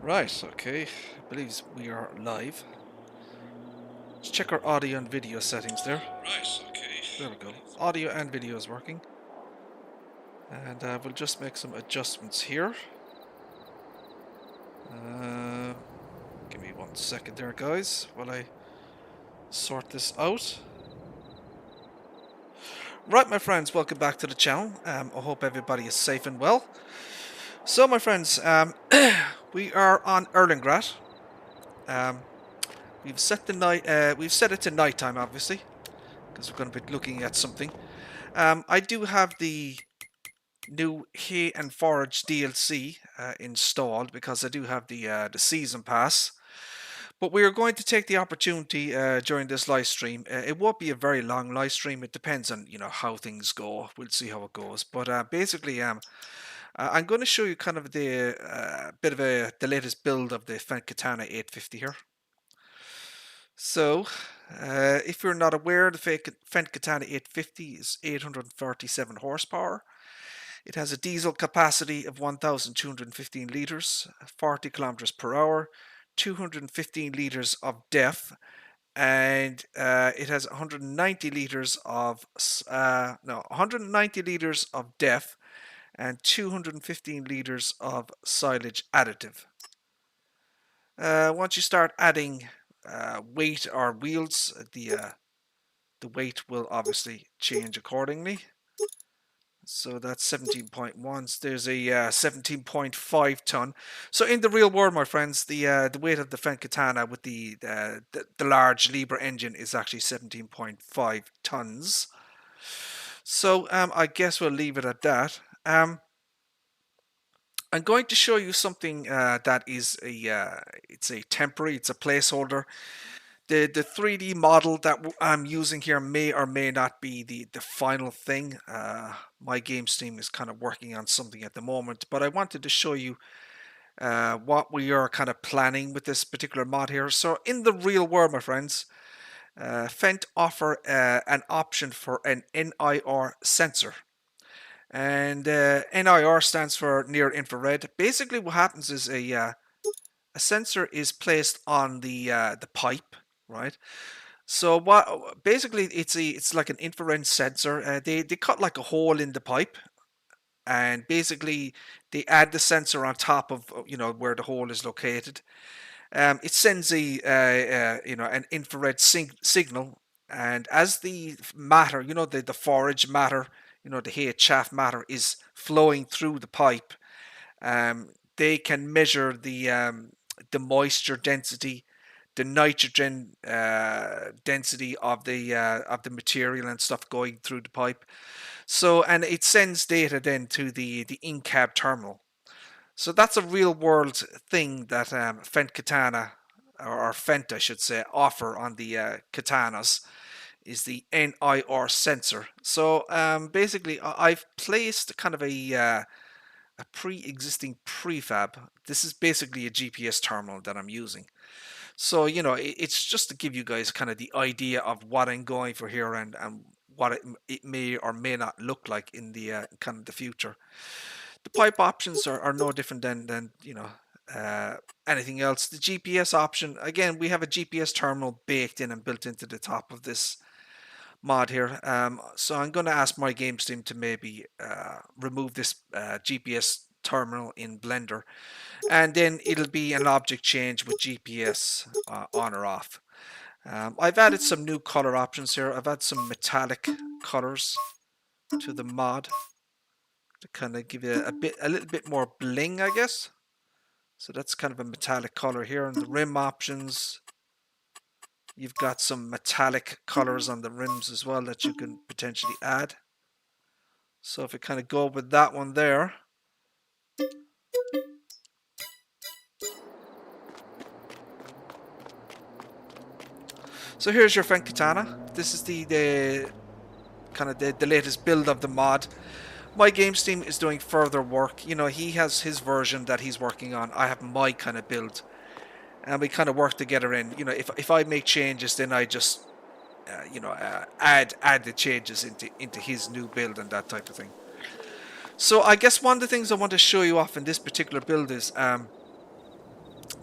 Right, okay. I believe we are live. Let's check our audio and video settings there. Right, okay. There we go. Audio and video is working. And we'll just make some adjustments here. Give me 1 second there, guys, while I sort this out. Right, my friends, welcome back to the channel. I hope everybody is safe and well. So, my friends, we are on Erlengrad. We've set the night. We've set it to nighttime, obviously, because we're going to be looking at something. I do have the new Hay and Forage DLC installed because I do have the season pass. But we are going to take the opportunity during this live stream. It won't be a very long live stream. It depends on how things go. We'll see how it goes. But basically, I'm going to show you kind of the bit of the latest build of the Fent Katana 850 here. So, if you're not aware, the Fent Katana 850 is 837 horsepower. It has a diesel capacity of 1,215 litres, 40 kilometers per hour, 215 litres of DEF, and it has 190 litres of 190 litres of DEF and 215 litres of silage additive. Once you start adding weight or wheels, the weight will obviously change accordingly. So that's 17.1. There's a 17.5 ton. So in the real world, my friends, the weight of the Fent Katana with the large Libra engine is actually 17.5 tons. So I guess we'll leave it at that. I'm going to show you something that is it's a temporary, it's a placeholder. The 3D model that I'm using here may or may not be the final thing. MyGamesteam is kind of working on something at the moment, but I wanted to show you what we are kind of planning with this particular mod here. So in the real world, my friends, Fent offer an option for an NIR sensor. And NIR stands for near infrared. Basically what happens is a sensor is placed on the pipe, right? So what basically it's like an infrared sensor. They cut like a hole in the pipe, and basically they add the sensor on top of where the hole is located. It sends an infrared signal, and as the matter, the forage matter, the hay chaff matter is flowing through the pipe. They can measure the moisture density, the nitrogen density of the material and stuff going through the pipe. So, and it sends data then to the in-cab terminal. So that's a real world thing that Fent Katana, or Fent I should say, offer on the Katanas, is the NIR sensor. So basically I've placed kind of a pre-existing prefab. This is basically a GPS terminal that I'm using. So, it's just to give you guys kind of the idea of what I'm going for here and what it may or may not look like in the kind of the future. The pipe options are no different than anything else. The GPS option, again, we have a GPS terminal baked in and built into the top of this mod here. So I'm going to ask MyGamesteam to maybe remove this GPS terminal in Blender, and then it'll be an object change with GPS on or off. I've added some new color options here. I've added some metallic colors to the mod to kind of give it a little bit more bling, I guess. So that's kind of a metallic color here. And the rim options, you've got some metallic colors on the rims as well that you can potentially add. So if we kind of go with that one there, so here's your Fent Katana. This is the kind of the latest build of the mod. MyGamesteam is doing further work. He has his version that he's working on. I have my kind of build, and we kind of work together in. If I make changes, then I just add the changes into his new build and that type of thing. So I guess one of the things I want to show you off in this particular build is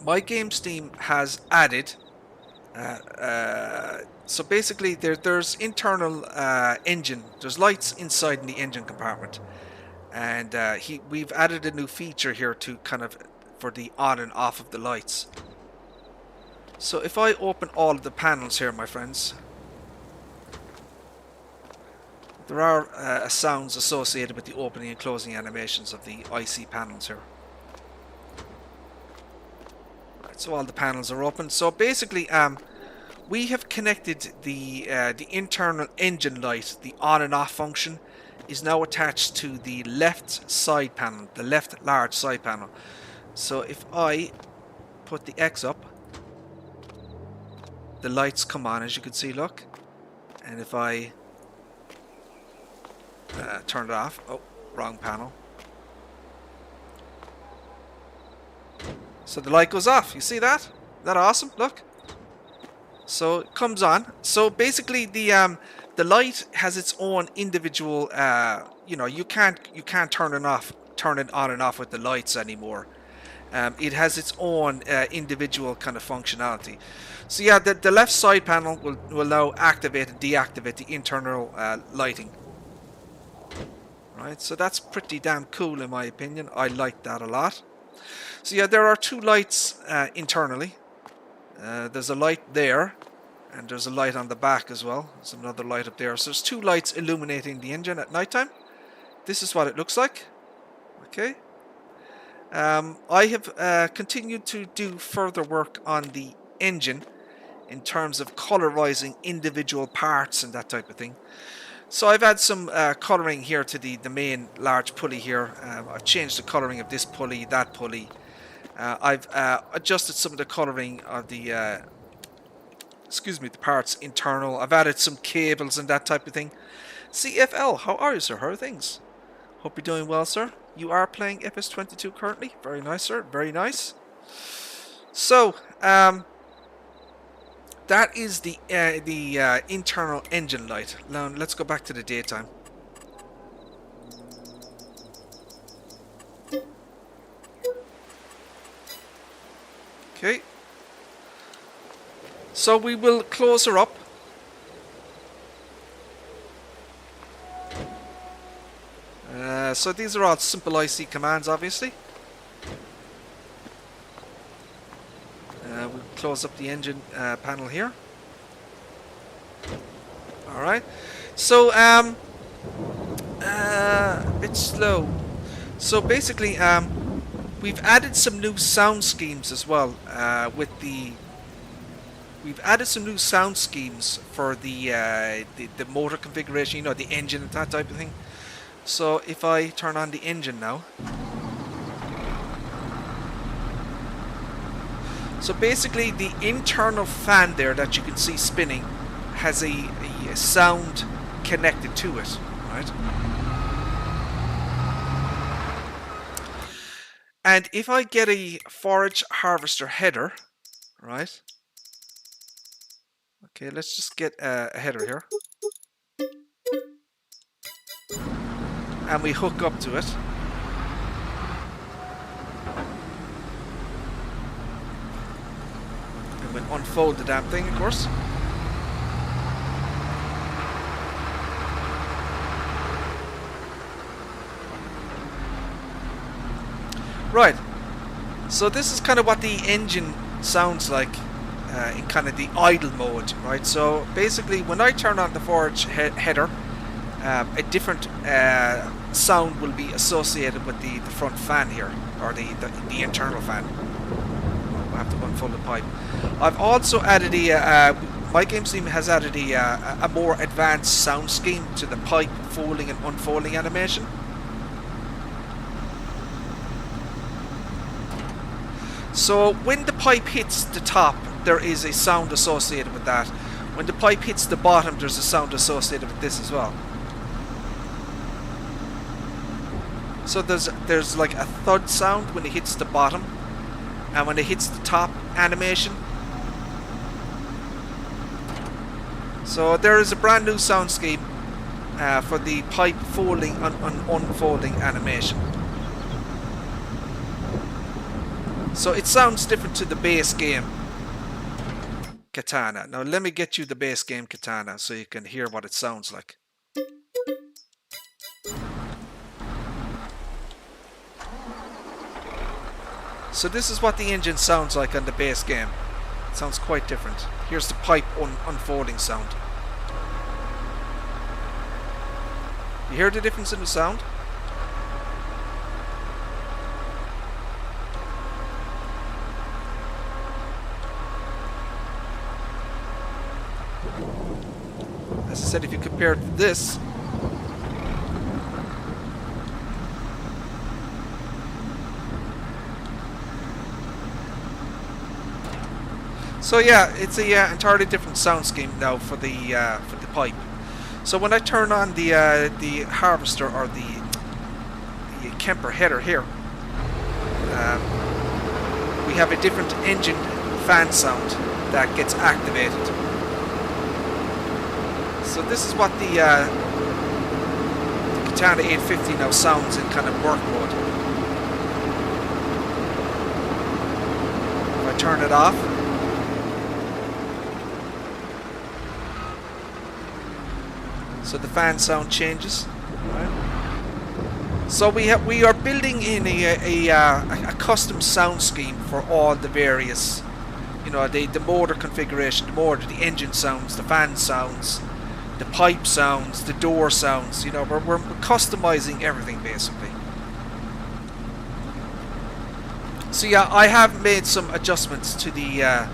MyGamesteam has added. So basically, there's internal engine. There's lights inside in the engine compartment, and we've added a new feature here to kind of for the on and off of the lights. So if I open all of the panels here, my friends, there are sounds associated with the opening and closing animations of the IC panels here. Right, so all the panels are open. So basically, we have connected the internal engine light, the on and off function, is now attached to the left side panel, the left large side panel. So if I put the X up, the lights come on, as you can see, look. And if I turn it off, oh, wrong panel. So the light goes off. You see that? Isn't that awesome? Look. So it comes on. So basically, the light has its own individual. You can't turn it on and off with the lights anymore. It has its own individual kind of functionality. So yeah, the left side panel will now activate and deactivate the internal lighting. Right, so that's pretty damn cool in my opinion. I like that a lot. So yeah, there are two lights internally. There's a light there, and there's a light on the back as well. There's another light up there. So there's two lights illuminating the engine at nighttime. This is what it looks like. Okay. I have continued to do further work on the engine in terms of colorizing individual parts and that type of thing. So I've had some coloring here to the main large pulley here. I've changed the coloring of this pulley, that pulley. I've adjusted some of the coloring of the parts internal. I've added some cables and that type of thing. CFL, how are you, sir? How are things? Hope you're doing well, sir. You are playing FS22 currently. Very nice, sir. Very nice. So, that is the internal engine light. Now, let's go back to the daytime. Okay. So we will close her up. So these are all simple IC commands, obviously. We'll close up the engine panel here. Alright. So, a bit slow. So basically, we've added some new sound schemes as well. We've added some new sound schemes for the motor configuration, you know, the engine and that type of thing. So if I turn on the engine now. So basically the internal fan there that you can see spinning has a sound connected to it, right? And if I get a forage harvester header, right? Okay, let's just get a header here. And we hook up to it. And we'll unfold the damn thing, of course. Right. So this is kind of what the engine sounds like in kind of the idle mode, right? So basically, when I turn on the forage header, a different sound will be associated with the front fan here, or the internal fan. We'll have to unfold the pipe. I've also added MyGamesteam has added a more advanced sound scheme to the pipe folding and unfolding animation. So when the pipe hits the top, there is a sound associated with that. When the pipe hits the bottom, there's a sound associated with this as well. So there's like a thud sound when it hits the bottom, and when it hits the top animation, So there is a brand new soundscape for the pipe folding and unfolding animation. So it sounds different to the base game Katana. Now let me get you the base game Katana so you can hear what it sounds like. So this is what the engine sounds like on the base game. It sounds quite different. Here's the pipe unfolding sound. You hear the difference in the sound? As I said, if you compare this, so yeah, it's a entirely different sound scheme now for the pipe. So when I turn on the harvester or the Kemper header here, we have a different engine fan sound that gets activated. So this is what the Katana 850 now sounds in kind of work mode. If I turn it off, so the fan sound changes. Right. So we are building in a custom sound scheme for all the various, you know, the motor configuration, the motor, the engine sounds, the fan sounds, the pipe sounds, the door sounds. You know, we're customizing everything basically. So yeah, I have made some adjustments to the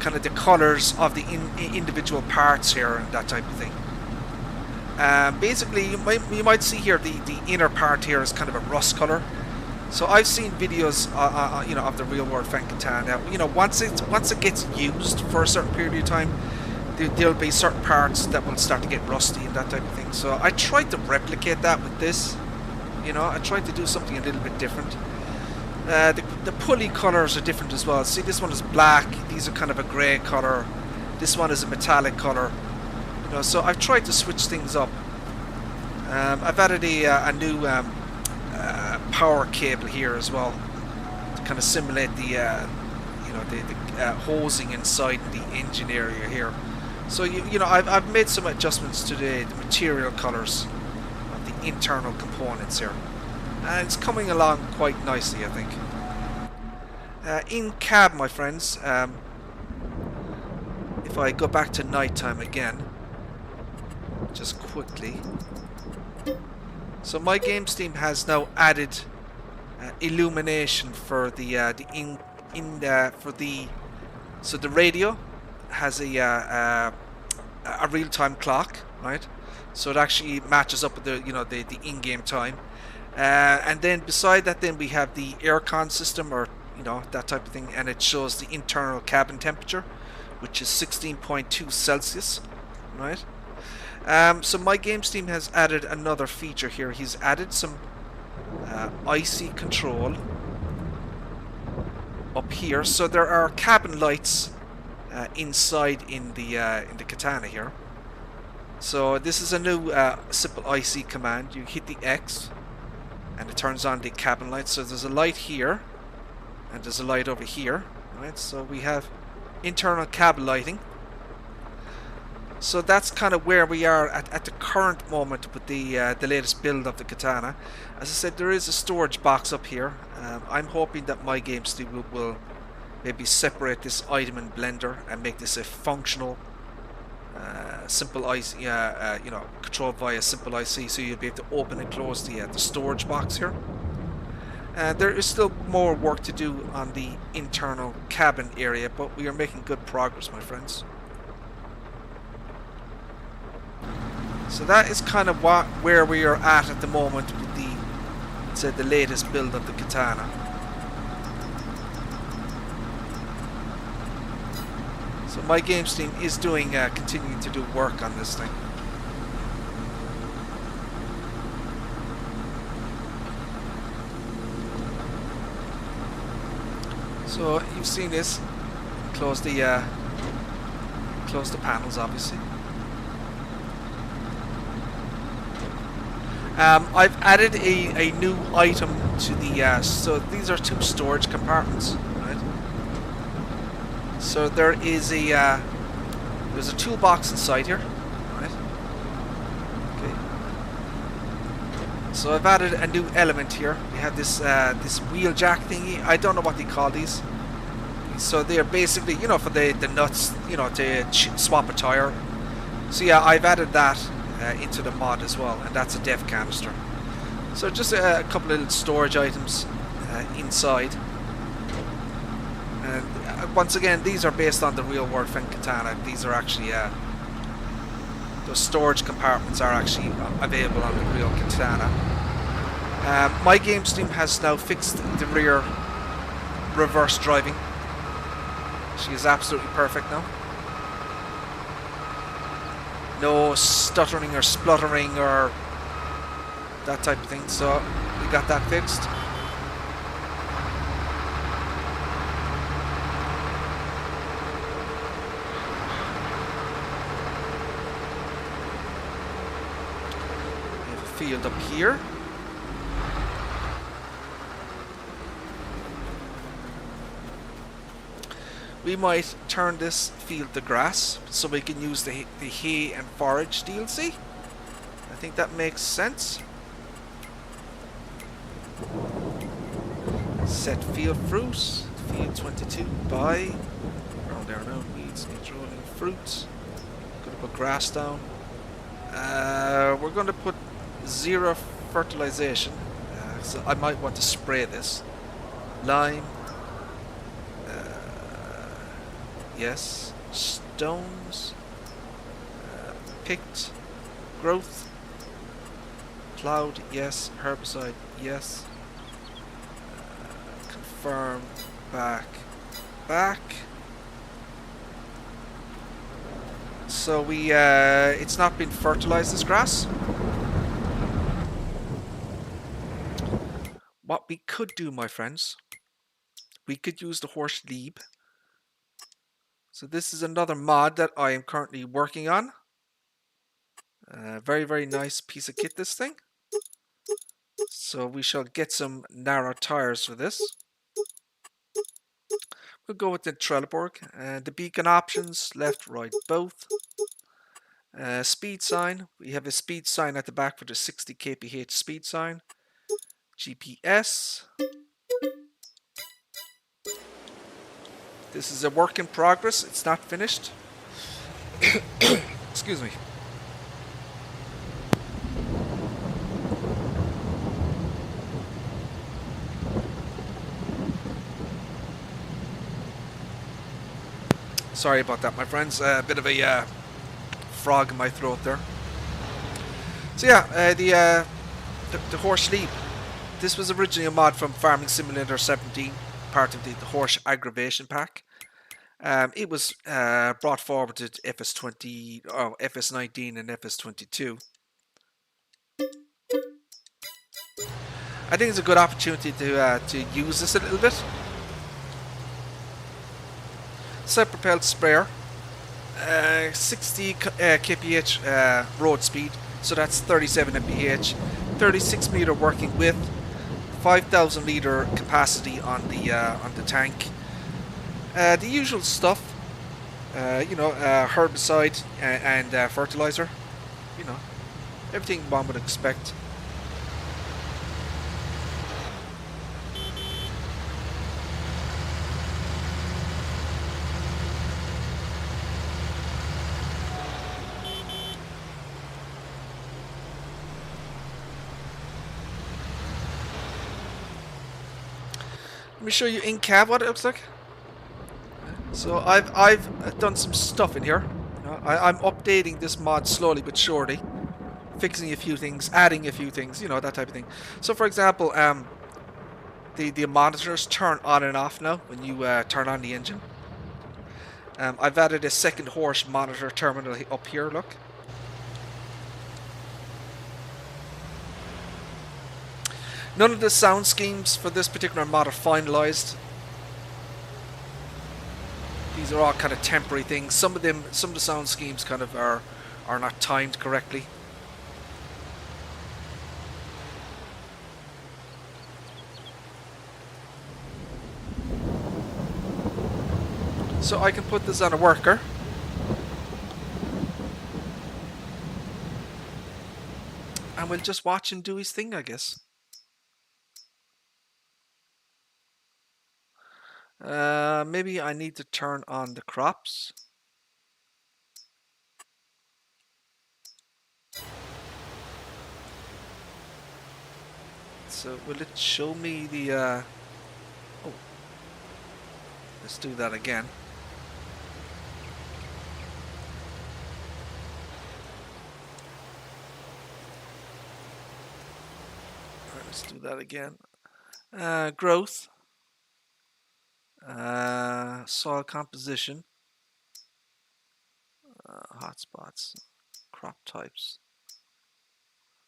kind of the colors of the individual parts here and that type of thing. Basically, you might see here the inner part here is kind of a rust color. So I've seen videos, you know, of the real world Fan Katana. You know, once it gets used for a certain period of time, there'll be certain parts that will start to get rusty and that type of thing. So I tried to replicate that with this. You know, I tried to do something a little bit different. The pulley colors are different as well. See, this one is black. These are kind of a grey color. This one is a metallic color. You know, so I've tried to switch things up. I've added a new power cable here as well to kind of simulate the you know, the hosing inside the engine area here. So you know, I've made some adjustments to the material colors of the internal components here, and it's coming along quite nicely, I think. In cab, my friends, if I go back to nighttime again, just quickly. So MyGamesteam has now added illumination for so the radio has a real-time clock, right? So it actually matches up with the in-game time. And then beside that, then we have the aircon system, or you know, that type of thing, and it shows the internal cabin temperature, which is 16.2 Celsius, right? So MyGamesteam has added another feature here. He's added some icy control up here. So there are cabin lights inside in the Katana here. So this is a new simple icy command. You hit the X and it turns on the cabin lights. So there's a light here and there's a light over here, right? So we have internal cabin lighting. So that's kind of where we are at the current moment with the latest build of the Katana. As I said, there is a storage box up here. I'm hoping that MyGamesteam will maybe separate this item in Blender and make this a functional simple IC, you know, controlled via simple IC, so you'll be able to open and close the storage box here. There is still more work to do on the internal cabin area, but we are making good progress, my friends. So that is kind of where we are at the moment with the, let's say, the latest build of the Katana. So MyGamesteam is doing, continuing to do work on this thing. So you've seen this. Close the close the panels, obviously. I've added a new item to the, so these are 2 storage compartments, right? So there is there's a toolbox inside here, right? Okay. So I've added a new element here. We have this this wheel jack thingy. I don't know what they call these. So they're basically, you know, for the nuts, you know, to swap a tire. So yeah, I've added that into the mod as well, and that's a dev canister. So just a couple of little storage items inside. And once again, these are based on the real world Fen Katana. These are actually those storage compartments are actually available on the real Katana. MyGamesteam has now fixed the rear reverse driving. She is absolutely perfect now. No stuttering or spluttering or that type of thing, so we got that fixed. We have a field up here. We might turn this field to grass so we can use the hay and forage DLC. I think that makes sense. Set field fruit, field 22 by. Around there now, weeds, controlling fruit. Gonna put grass down. We're gonna put 0 fertilization. So I might want to spray this. Lime. Yes. Stones. Picked. Growth. Cloud. Yes. Herbicide. Yes. Confirm. Back. Back. So we, it's not been fertilized, this grass. What we could do, my friends, we could use the horse leap. So this is another mod that I am currently working on. Very, very nice piece of kit, this thing. So we shall get some narrow tires for this. We'll go with the Trelleborg. The beacon options, left, right, both. Speed sign. We have a speed sign at the back for the 60 kph speed sign. GPS. This is a work in progress. It's not finished. Excuse me. Sorry about that, my friends. A bit of a frog in my throat there. So yeah, the horse leap. This was originally a mod from Farming Simulator 17, part of the horse aggravation pack. It was brought forward to FS20, FS19 and FS22. I think it's a good opportunity to use this a little bit. Self-propelled sprayer, 60 kph road speed, so that's 37 mph, 36 meter working width, 5,000 liter capacity on the tank. The usual stuff, you know, herbicide and fertilizer, you know, everything one would expect. Let me show you in cab what it looks like. So I've done some stuff in here. I'm updating this mod slowly but surely, fixing a few things, adding a few things, you know, that type of thing. So for example, the monitors turn on and off now when you turn on the engine. I've added a second horse monitor terminal up here, look. None of the sound schemes for this particular mod are finalized. these are all kind of temporary things. Some of the sound schemes kind of are not timed correctly. So I can put this on a worker. And we'll just watch him do his thing, I guess. Maybe I need to turn on the crops. So will it show me the... Oh, let's do that again. Alright, let's do that again. Growth. Soil composition. Hotspots. Crop types.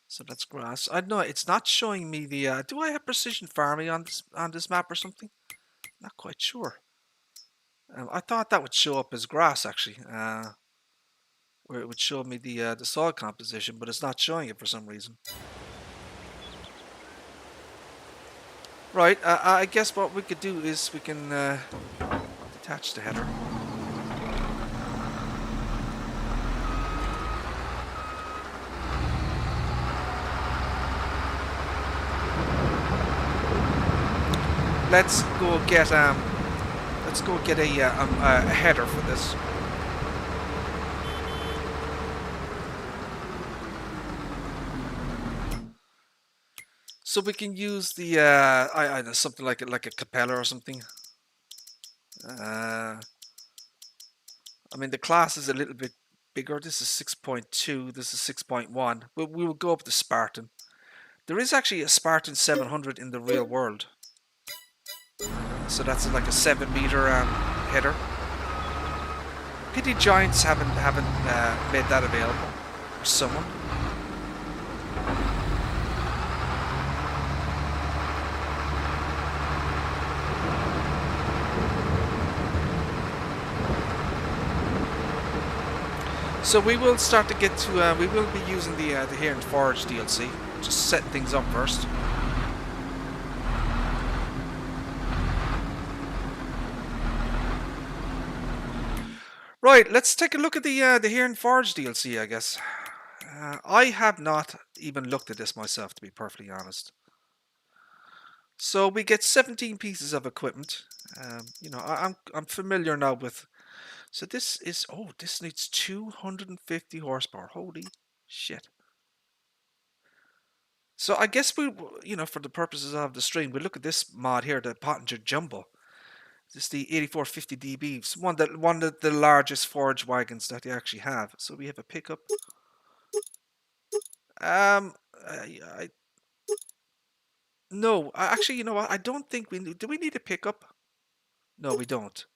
So that's grass. I know it's not showing me the. Do I have precision farming on this map or something? Not quite sure. I thought that would show up as grass actually, where it would show me the soil composition, but it's not showing it for some reason. Right. I guess what we could do is we can detach the header. Let's go get a header for this. So we can use the something like a capella or something. I mean the class is a little bit bigger. This is 6.2. This is 6.1. But we will go up to Spartan. There is actually a Spartan 700 in the real world. So that's like a 7-meter header. Pity Giants haven't made that available for someone. So we will start to get to. We will be using the here in Forage DLC. Just set things up first. Right, let's take a look at the here in Forge DLC, I guess. I have not even looked at this myself, to be perfectly honest. So we get 17 pieces of equipment. You know, I'm familiar now with. So this is this needs 250 horsepower. Holy shit! So I guess we, you know, for the purposes of the stream, we look at this mod here, the Pottinger Jumbo. This is the 8450 DB. It's one of the largest forge wagons that you actually have. So we have a pickup. No, actually, you know what? I don't think we need. Do we need a pickup? No, we don't.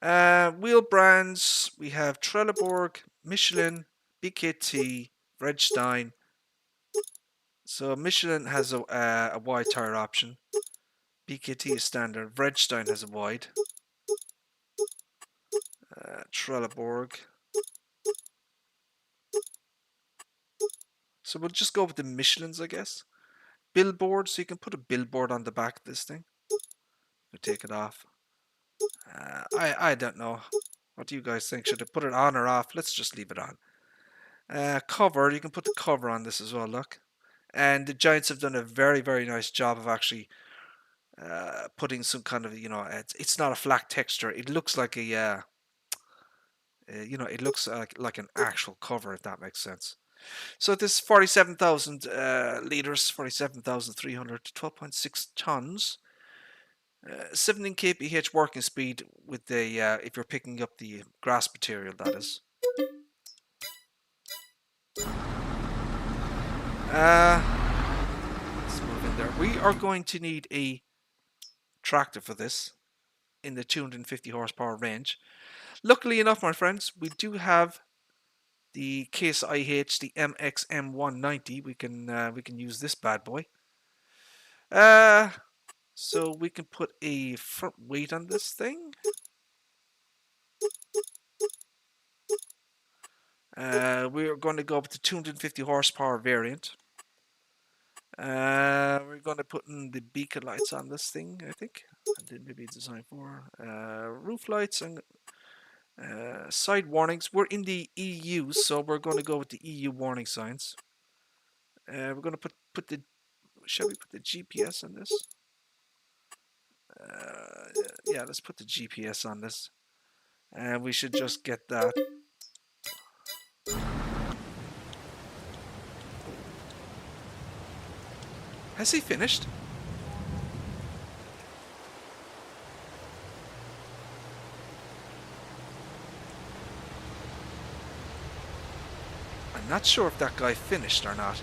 Wheel brands. We have Trelleborg, Michelin, BKT, Redstein. So Michelin has a wide tire option. BKT is standard. Redstein has a wide. Trelleborg. So we'll just go with the Michelins, I guess. Billboard, so you can put a billboard on the back of this thing. You take it off. I don't know. What do you guys think? Should I put it on or off? Let's just leave it on. Cover, you can put the cover on this as well, look. And the Giants have done a very, very nice job of actually putting some kind of, you know, it's not a flat texture. It looks like a, you know, it looks like an actual cover, if that makes sense. So this 47,000 liters, 47,300, 12.6 tons. 17 kph working speed with the if you're picking up the grass material, that is. Let's move in there. We are going to need a tractor for this in the 250 horsepower range. Luckily enough, my friends, we do have the Case IH, the MXM190. We can use this bad boy. So we can put a front weight on this thing. We're going to go with the 250 horsepower variant. We're going to put in the beacon lights on this thing, I think. And then maybe design for roof lights and side warnings. We're in the EU, so we're going to go with the EU warning signs. We're going to put the. Shall we put the GPS on this? Yeah, let's put the GPS on this. And we should just get that. Has he finished? I'm not sure if that guy finished or not.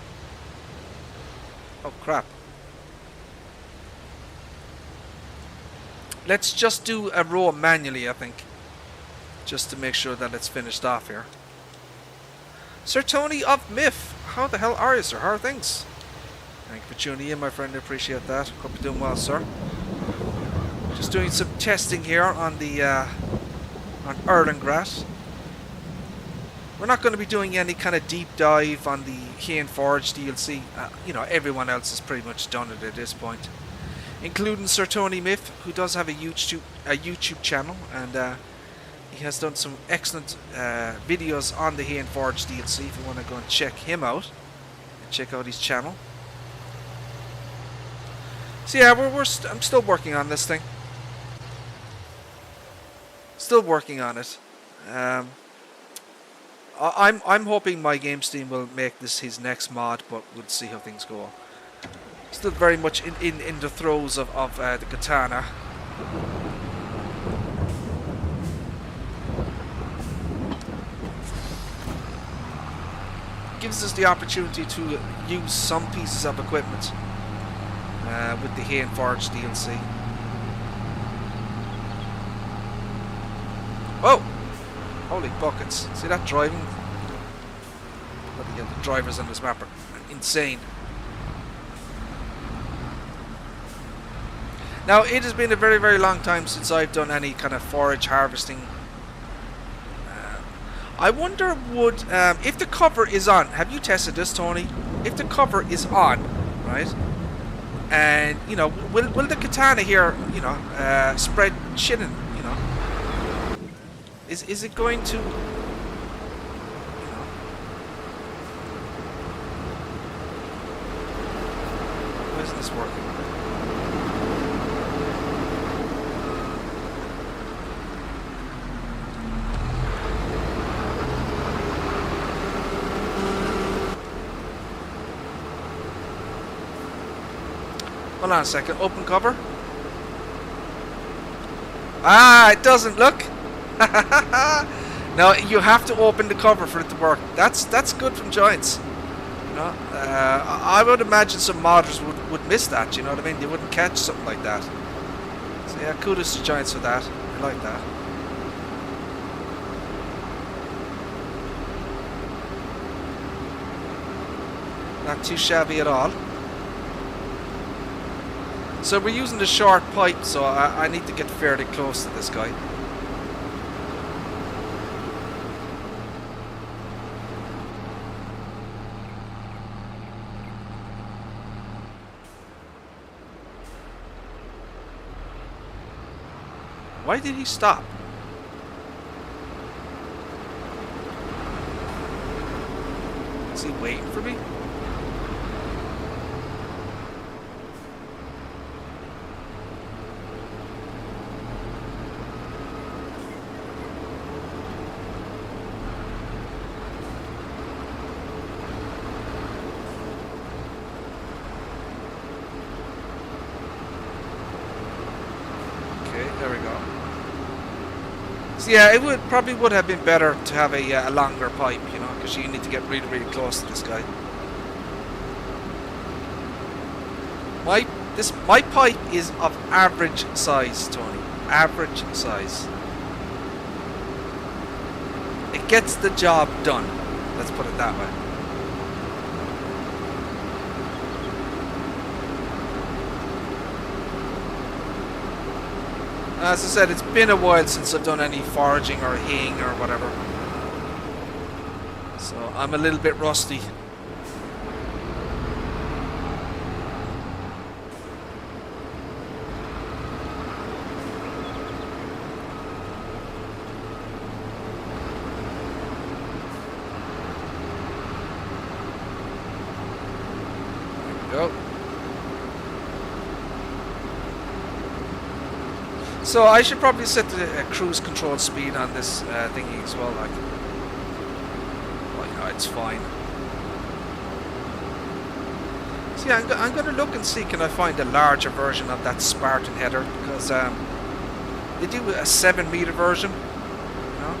Oh crap. Let's just do a row manually, I think. Just to make sure that it's finished off here. Sir Tony of Myth, how the hell are you, sir? How are things? Thank you for tuning in, my friend. I appreciate that. Hope you're doing well, sir. Just doing some testing here on the on Erlengrass. We're not going to be doing any kind of deep dive on the Forage DLC. You know, everyone else has pretty much done it at this point, including Sir Tony Myth, who does have a YouTube channel, and he has done some excellent videos on the Forage DLC. If you want to go and check him out, check out his channel. So yeah, I'm still working on this thing. Still working on it. I'm hoping MyGamesteam will make this his next mod, but we'll see how things go. Still very much in the throes of the katana. Gives us the opportunity to use some pieces of equipment with the Forage DLC. Whoa! Holy buckets. See that driving? Bloody hell, the drivers on this map are insane. Now, it has been a very, very long time since I've done any kind of forage harvesting. I wonder would, if the cover is on, have you tested this, Tony? If the cover is on, right? And, you know, will the katana here, you know, spread shitting, you know? Is it going to, you know? Why isn't this working? Hold on a second. Open cover. Ah, it doesn't look. No, you have to open the cover for it to work. That's good from Giants. You know, I would imagine some modders would miss that. You know what I mean? They wouldn't catch something like that. So yeah, kudos to Giants for that. I like that. Not too shabby at all. So we're using the short pipe, so I need to get fairly close to this guy. Why did he stop? Is he waiting for me? There we go. So yeah, it probably would have been better to have a longer pipe, you know, because you need to get really, really close to this guy. My pipe is of average size, Tony. Average size. It gets the job done. Let's put it that way. As I said, it's been a while since I've done any foraging or haying or whatever. So I'm a little bit rusty. There we go. So I should probably set the cruise control speed on this thingy as well. Like, well, you know, it's fine. So yeah, I'm going to look and see can I find a larger version of that Spartan header, because they do a 7-meter version. You know,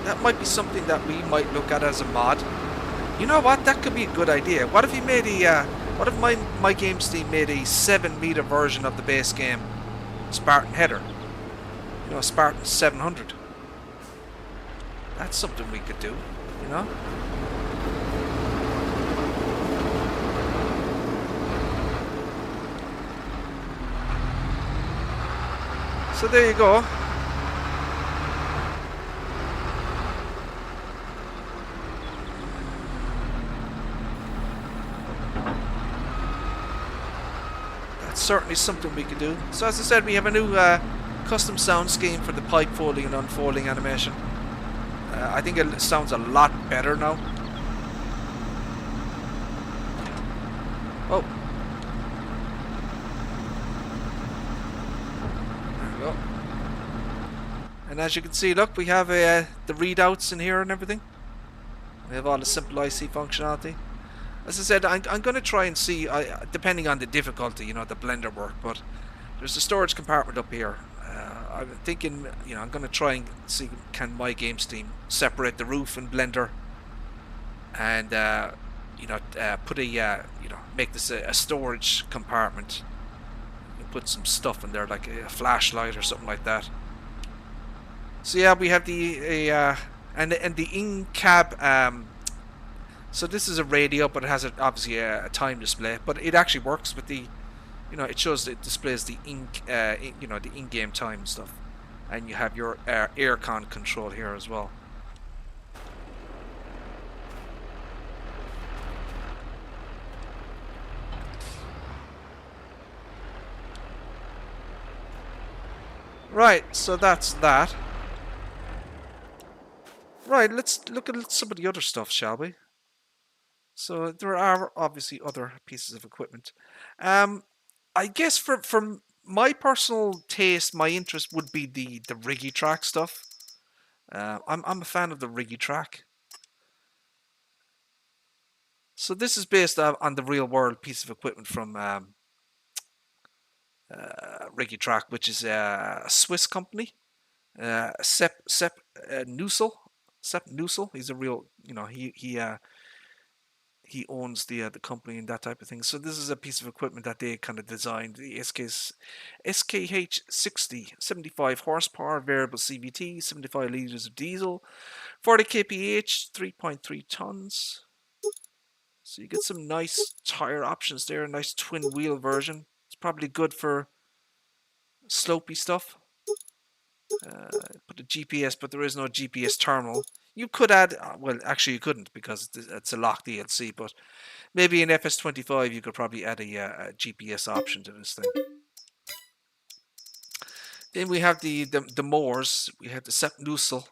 that might be something that we might look at as a mod. You know what? That could be a good idea. What if he made a what if MyGamesteam made a 7-meter version of the base game Spartan header? You know, a Spartan 700. That's something we could do, you know? So there you go. That's certainly something we could do. So as I said, we have a new custom sound scheme for the pipe folding and unfolding animation. I think it sounds a lot better now. Oh. There we go. And as you can see, look, we have the readouts in here and everything. We have all the simple IC functionality. As I said, I'm going to try and see, depending on the difficulty, you know, the Blender work, but there's a storage compartment up here. I'm thinking, you know, I'm going to try and see can MyGamesteam separate the roof in Blender and, you know, put a, you know, make this a storage compartment. You put some stuff in there, like a flashlight or something like that. So yeah, we have the and the in-cab. So this is a radio, but it has obviously a time display. But it actually works with the, you know, it shows it displays the you know, the in-game time and stuff, and you have your aircon control here as well. Right, so that's that. Right, let's look at some of the other stuff, shall we? So there are obviously other pieces of equipment. I guess from my personal taste, my interest would be the riggy track stuff. I'm a fan of the riggy track. So this is based on the real world piece of equipment from Riggy Track, which is a Swiss company. Sepp Nussel. Sepp Nussel. He's a real, you know, he owns the company and that type of thing. So this is a piece of equipment that they kind of designed. The SKH60, 75 horsepower, variable CVT, 75 liters of diesel, 40 kph, 3.3 tons. So you get some nice tire options there, a nice twin wheel version. It's probably good for slopey stuff. Put a GPS, but there is no GPS terminal. You could add, well, actually you couldn't because it's a locked DLC, but maybe in FS22 you could probably add a GPS option to this thing. Then we have the mowers. We have the Sepp Nussel.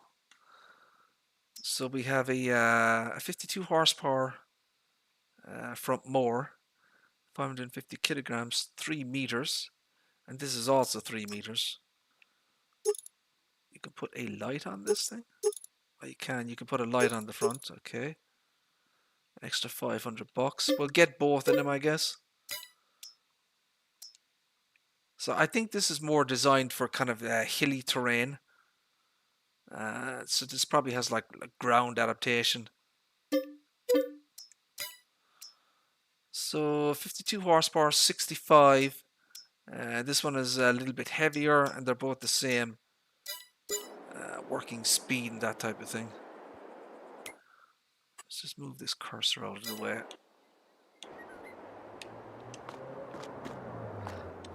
So we have a 52 horsepower front mower, 550 kilograms, 3 meters, and this is also 3 meters. You can put a light on this thing. Oh, you can put a light on the front. Okay. Extra $500. We'll get both of them, I guess. So I think this is more designed for kind of hilly terrain. So this probably has like ground adaptation. So 52 horsepower, 65. This one is a little bit heavier, and they're both the same working speed and that type of thing. Let's just move this cursor out of the way.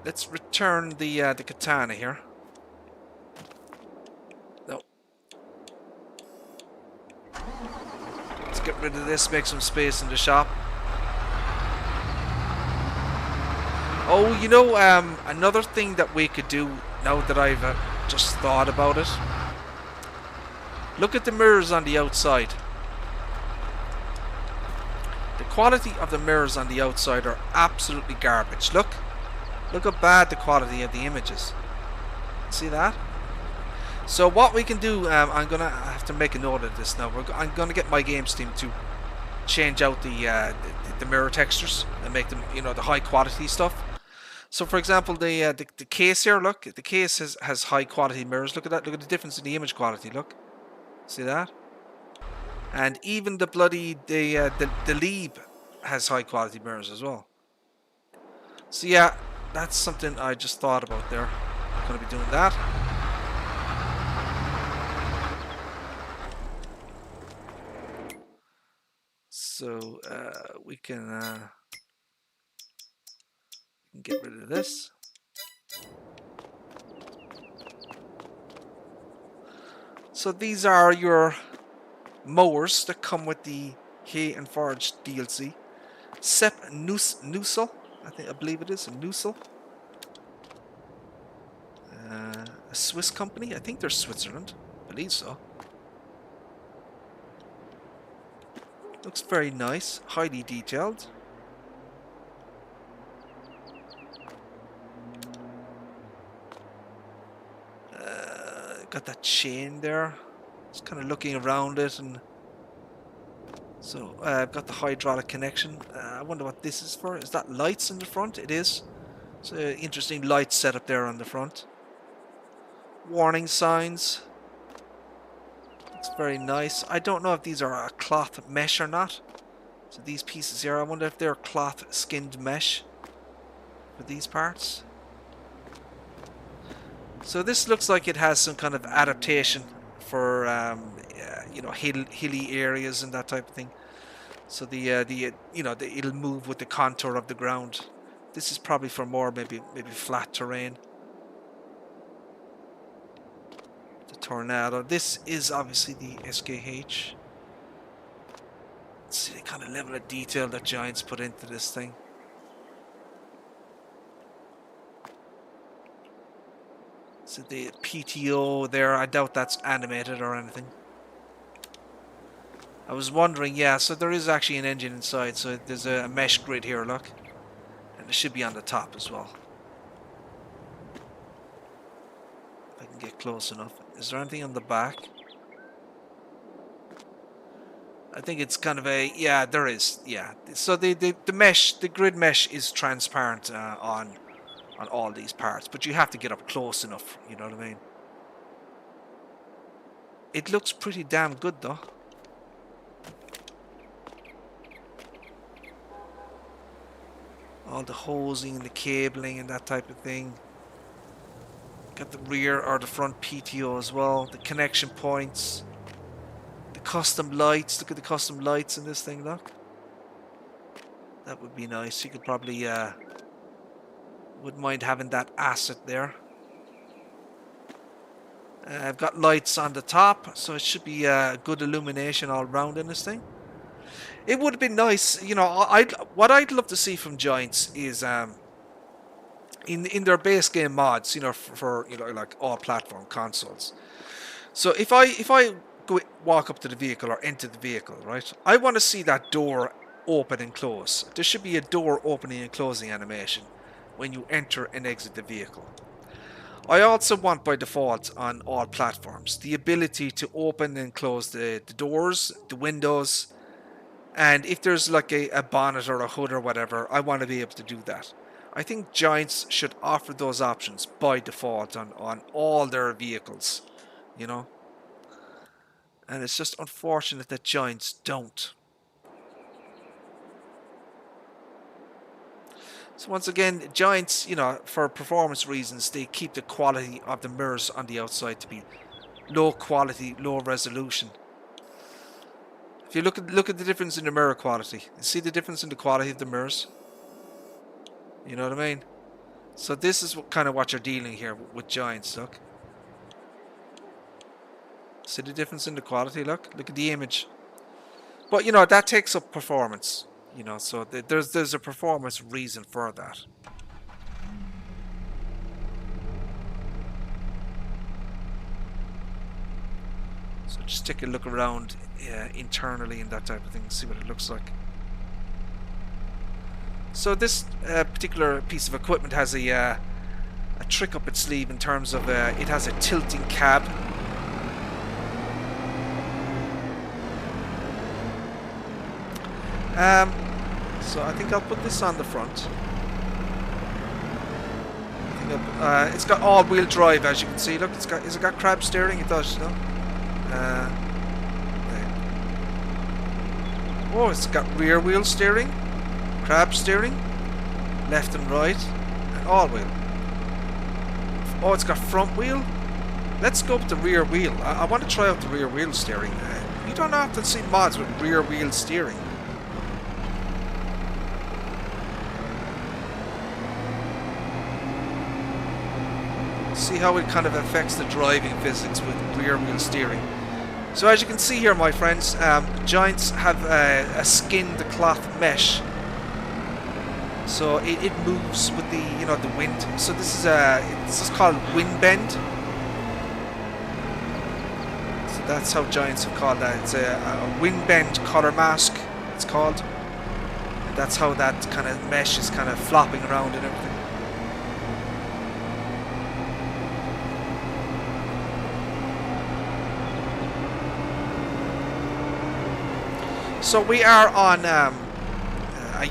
Let's return the katana here. No. get rid of this, make some space in the shop. Oh, you know, another thing that we could do now that I've just thought about it. Look at the mirrors on the outside. The quality of the mirrors on the outside are absolutely garbage. Look how bad the quality of the images. See that? So what we can do, I'm gonna have to make a note of this now. I'm gonna get MyGamesteam to change out the mirror textures and make them, you know, the high quality stuff. So for example, the case here, look, the case has high quality mirrors. Look at that. Look at the difference in the image quality. Look, see that? And even the bloody the leaf has high quality mirrors as well. So yeah, that's something I just thought about there. I'm gonna be doing that. So we can get rid of this. So these are your mowers that come with the Hay and Forage DLC. Nusel, I believe it is a Nusel. A Swiss company. I think they're Switzerland. I believe so. Looks very nice, highly detailed. Got that chain there. Just kind of looking around it, and so I've got the hydraulic connection. I wonder what this is for. Is that lights in the front? It is. It's an interesting light setup there on the front. Warning signs. Looks very nice. I don't know if these are a cloth mesh or not. So these pieces here, I wonder if they're cloth skinned mesh for these parts. So this looks like it has some kind of adaptation for you know, hilly areas and that type of thing. So it'll move with the contour of the ground. This is probably for more maybe flat terrain. The Tornado. This is obviously the SKH. Let's see the kind of level of detail that Giants put into this thing. So the PTO there, I doubt that's animated or anything. I was wondering, yeah, so there is actually an engine inside, so there's a mesh grid here, look. And it should be on the top as well. If I can get close enough. Is there anything on the back? I think it's kind of a, yeah, there is, yeah. So the mesh, the grid mesh is transparent on all these parts, but you have to get up close enough, you know what I mean? It looks pretty damn good though. All the hosing and the cabling and that type of thing. Got the rear or the front PTO as well. The connection points. The custom lights. Look at the custom lights in this thing, look. That would be nice. You could probably wouldn't mind having that asset there. I've got lights on the top, so it should be good illumination all round in this thing. It would have been nice, you know. What I'd love to see from Giants is in their base game mods, you know, for you know, like all platform consoles. So if I walk up to the vehicle or enter the vehicle, right? I want to see that door open and close. There should be a door opening and closing animation when you enter and exit the vehicle. I also want by default on all platforms the ability to open and close the doors, the windows, and if there's like a bonnet or a hood or whatever, I want to be able to do that. I think Giants should offer those options by default on all their vehicles, you know. And it's just unfortunate that Giants don't. So once again, Giants, you know, for performance reasons, they keep the quality of the mirrors on the outside to be low quality, low resolution. If you look at the difference in the mirror quality, you see the difference in the quality of the mirrors. You know what I mean? So this is kind of what you're dealing here with Giants. Look, see the difference in the quality. Look at the image. But you know, that takes up performance. You know, so there's a performance reason for that. So just take a look around internally and that type of thing, see what it looks like. So this particular piece of equipment has a trick up its sleeve in terms of it has a tilting cab. So I think I'll put this on the front. It's got all-wheel drive, as you can see. Look, has it got crab steering? It does, you know. Oh, it's got rear wheel steering, crab steering, left and right, and all-wheel. Oh, it's got front wheel. Let's go with the rear wheel. I want to try out the rear wheel steering. You don't often see mods with rear wheel steering. See how it kind of affects the driving physics with rear wheel steering. So as you can see here, my friends, Giants have a skinned cloth mesh, so it moves with the the wind. So this is called wind bend. So that's how Giants have called that. It's a wind bend color mask. It's called. And that's how that kind of mesh is kind of flopping around and everything. So we are on a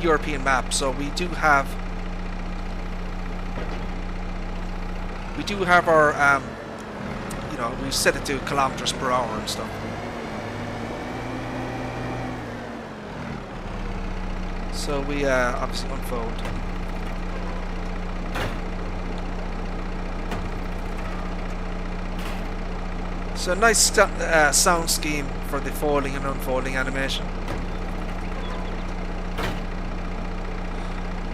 European map, so we do have our we set it to kilometers per hour and stuff. So we obviously unfold. So nice sound scheme for the folding and unfolding animation.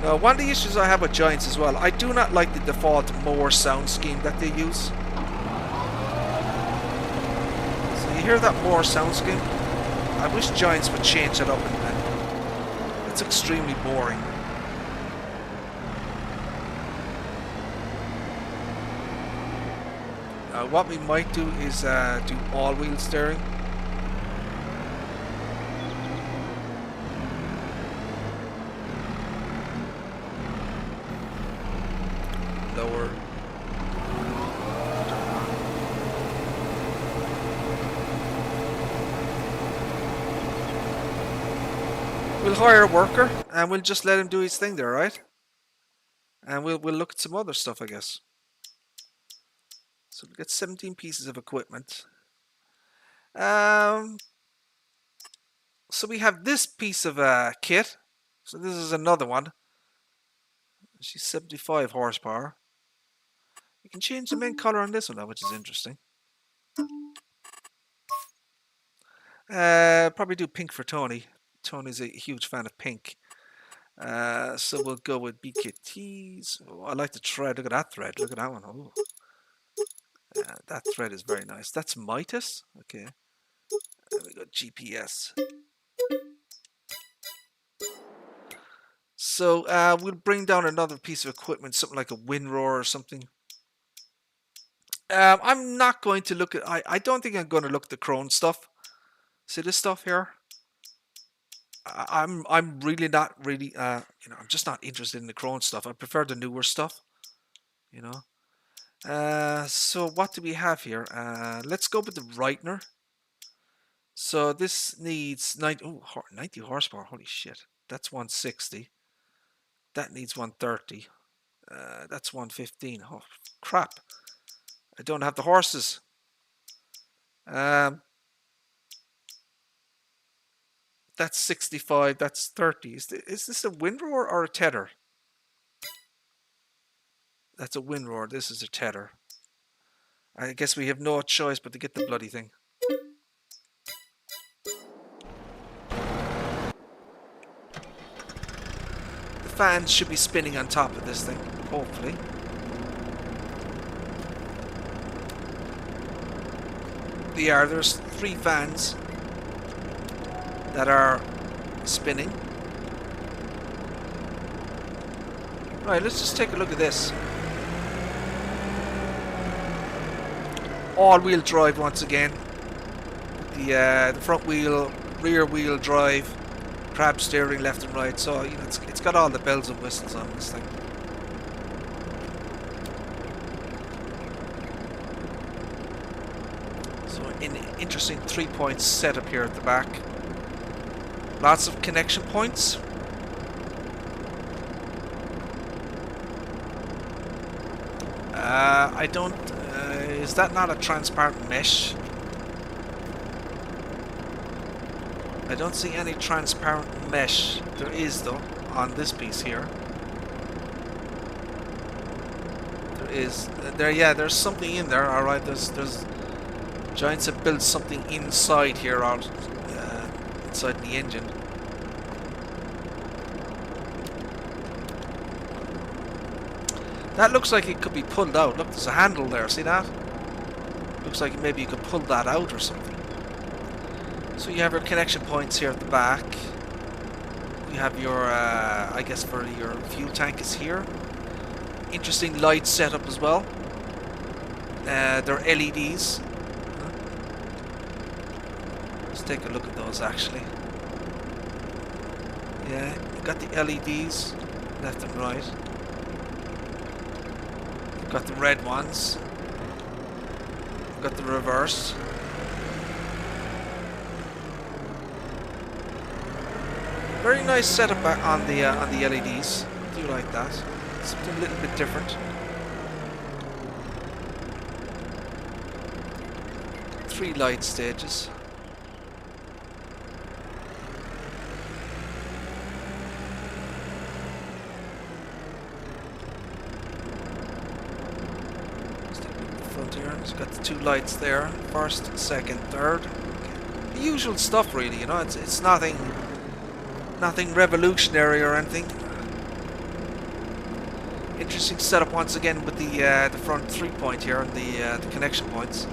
Now, one of the issues I have with Giants as well, I do not like the default more sound scheme that they use. So you hear that more sound scheme? I wish Giants would change it up, and it's extremely boring. What we might do is do all-wheel steering. Lower. We'll hire a worker and we'll just let him do his thing there, right? And we'll look at some other stuff, I guess. So we get 17 pieces of equipment. So we have this piece of kit. So this is another one. She's 75 horsepower. You can change the main color on this one now, which is interesting. Probably do pink for Tony. Tony's a huge fan of pink. So we'll go with BKTs. Oh, I like the thread. Look at that thread. Look at that one. Oh. That thread is very nice. That's Midas. Okay. There we go. GPS. So we'll bring down another piece of equipment, something like a windrower or something. I'm not going to look at. I don't think I'm going to look at the Crone stuff. See this stuff here? I'm really not really. I'm just not interested in the Crone stuff. I prefer the newer stuff. So what do we have here? Let's go with the Reitner. So this needs 90 horsepower. Holy shit. That's 160. That needs 130. That's 115. Oh, crap. I don't have the horses. That's 65. That's 30. Is this a windrower or a tether? That's a windrower. This is a tether. I guess we have no choice but to get the bloody thing. The fans should be spinning on top of this thing, hopefully. There's 3 fans. that are spinning. Right, let's just take a look at this. All-wheel drive once again. The front wheel, rear wheel drive, crab steering left and right. So you know it's got all the bells and whistles on this thing. So an interesting 3-point setup here at the back. Lots of connection points. I don't. Is that not a transparent mesh? I don't see any transparent mesh. There is though on this piece here. There is. There, yeah. There's something in there. All right. There's. Giants have built something inside here, out inside the engine. That looks like it could be pulled out. Look, there's a handle there. See that? Looks like maybe you could pull that out or something. So you have your connection points here at the back. You have your, I guess for your fuel tank is here. Interesting light setup as well. They're LEDs. Let's take a look at those actually. Yeah, you got the LEDs left and right. Got the red ones. Got the reverse. Very nice setup on the LEDs. I do like that. Something a little bit different. 3 light stages. It's got the 2 lights there, first, second, third. The usual stuff, really. You know, it's nothing revolutionary or anything. Interesting setup once again with the front 3-point here and the connection points.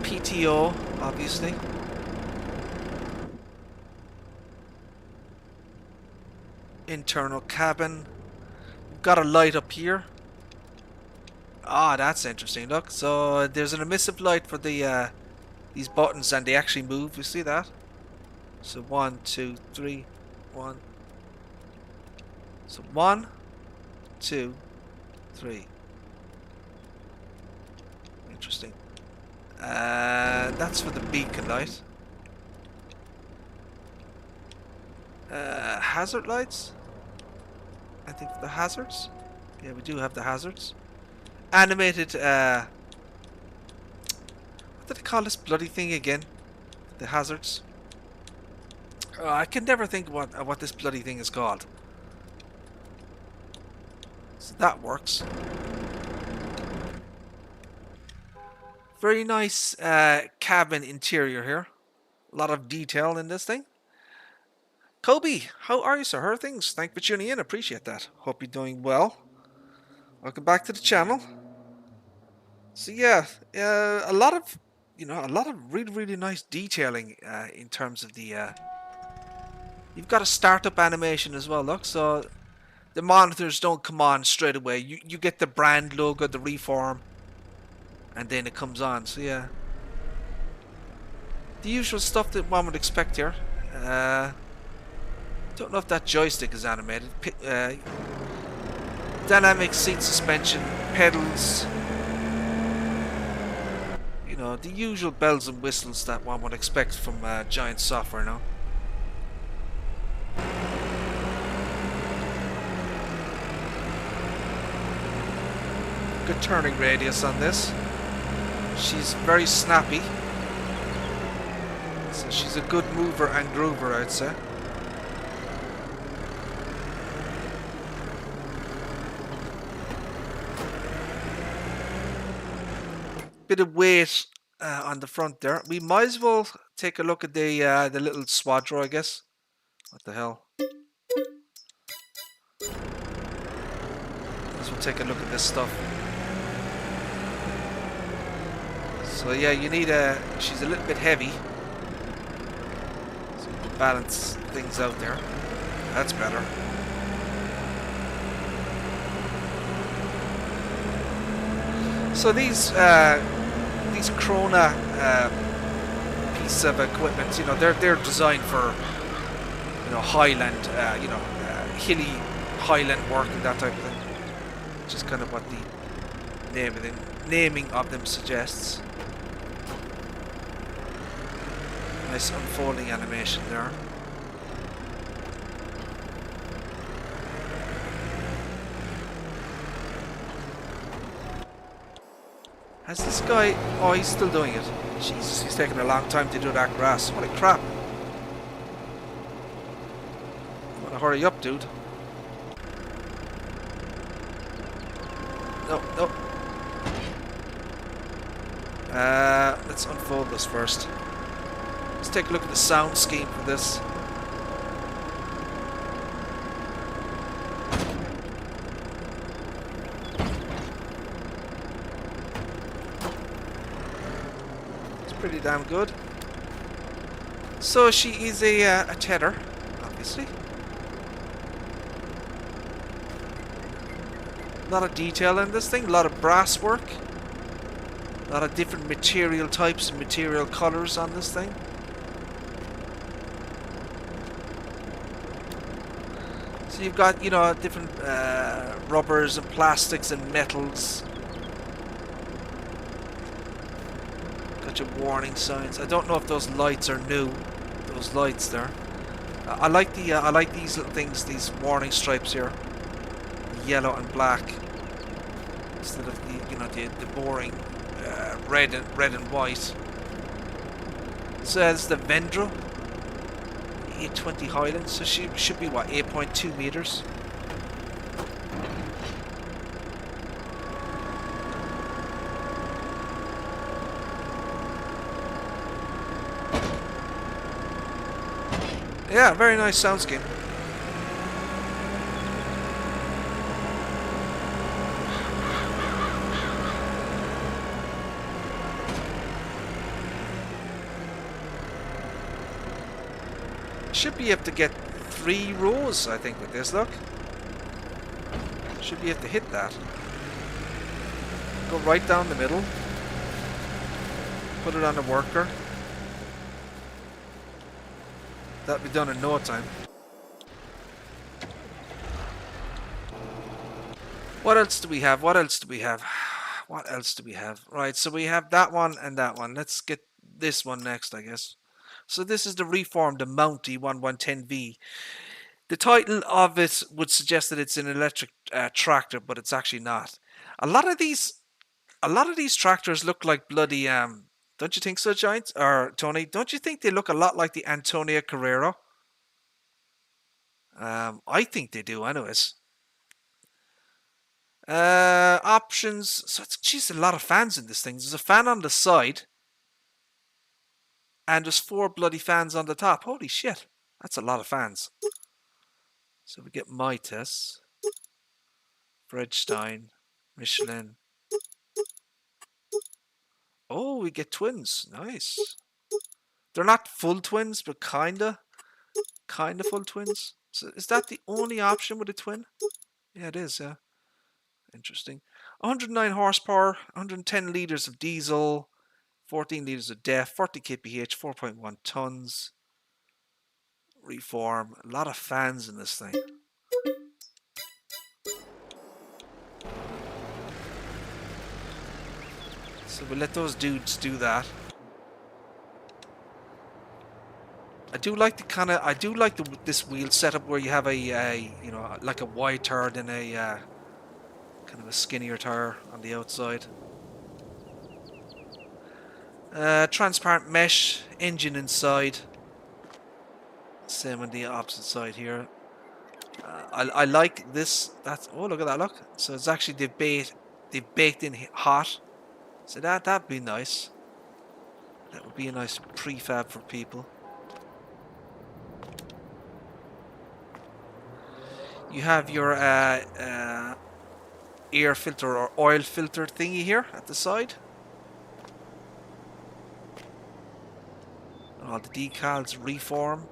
PTO, obviously. Internal cabin. We've got a light up here. Ah, that's interesting. Look, so there's an emissive light for the these buttons, and they actually move. You see that? So 1, 2, 3, 1. So 1, 2, 3. Interesting. That's for the beacon light. Hazard lights. I think for the hazards. Yeah, we do have the hazards. Animated, what did they call this bloody thing again? The hazards? I can never think what this bloody thing is called. So that works. Very nice cabin interior here. A lot of detail in this thing. Kobe, how are you, sir? How are things? Thank you for tuning in. Appreciate that. Hope you're doing well. Welcome back to the channel. So yeah, a lot of really nice detailing in terms of the. You've got a startup animation as well. Look, so the monitors don't come on straight away. You get the brand logo, the reform, and then it comes on. So yeah, the usual stuff that one would expect here. Don't know if that joystick is animated. Dynamic seat suspension, pedals. You know, the usual bells and whistles that one would expect from Giant Software now. Good turning radius on this. She's very snappy. So she's a good mover and groover, I'd say. Bit of weight on the front there. We might as well take a look at the little swadro, I guess. What the hell? Let's take a look at this stuff. So yeah, you need a. She's a little bit heavy. balance things out there. That's better. So these Krona piece of equipment, you know, they're designed for, you know, highland, hilly highland work and that type of thing, which is kind of what the naming of them suggests. Nice unfolding animation there. Has this guy... Oh, he's still doing it. Jesus, he's taking a long time to do that grass. What a crap. Wanna hurry up, dude. No, no. Let's unfold this first. Let's take a look at the sound scheme for this. Pretty damn good. So she is a tether, obviously. A lot of detail in this thing, a lot of brass work, a lot of different material types and material colors on this thing. So you've got, you know, different rubbers and plastics and metals. Your warning signs. I don't know if those lights are new. Those lights there. I like these little things, these warning stripes here, yellow and black, instead of the, you know, the boring red and white. So that's the Vendra 820 Highlands. So she should be what, 8.2 meters. Yeah, very nice sound scheme. Should be able to get 3 rows, I think, with this, look. Should be able to hit that. Go right down the middle. Put it on the worker. That'll be done in no time. What else do we have? What else do we have? What else do we have? Right, so we have that one and that one. Let's get this one next, I guess. So this is the reformed, the Mountie 1110V. The title of it would suggest that it's an electric tractor, but it's actually not. A lot of these tractors look like bloody don't you think so, Giants? Or Tony, don't you think they look a lot like the Antonio Carrero? I think they do, anyways. Options. So it's, geez, a lot of fans in this thing. There's a fan on the side, and there's 4 bloody fans on the top. Holy shit, that's a lot of fans. So we get my tests. Fredstein, Michelin. Oh, we get twins. Nice. They're not full twins, but kinda full twins. So is that the only option with a twin? Yeah, it is, yeah. Interesting. 109 horsepower, 110 litres of diesel, 14 litres of DEF, 40 kph, 4.1 tons. Reform. A lot of fans in this thing. So we'll let those dudes do that. I do like this wheel setup where you have a you know, like a wide tire and a kind of a skinnier tire on the outside. Transparent mesh engine inside. Same on the opposite side here. I like this. That's, oh, look at that! Look. So it's actually they've baked in hot. So that'd be nice. That would be a nice prefab for people. You have your air filter or oil filter thingy here at the side. All the decals reform.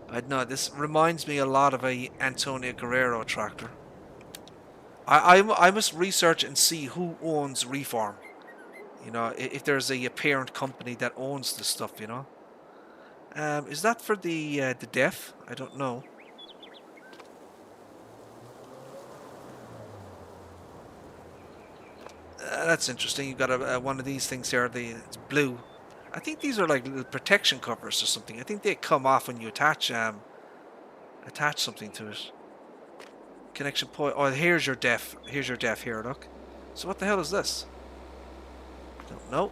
I know this reminds me a lot of a Antonio Guerrero tractor. I must research and see who owns Reform. You know, if there's a parent company that owns the stuff. You know, is that for the deaf? I don't know. That's interesting. You got one of these things here. It's blue. I think these are like little protection covers or something. I think they come off when you attach something to it. Connection point. Oh, here's your def. Here's your def here. Look. So what the hell is this? Don't know.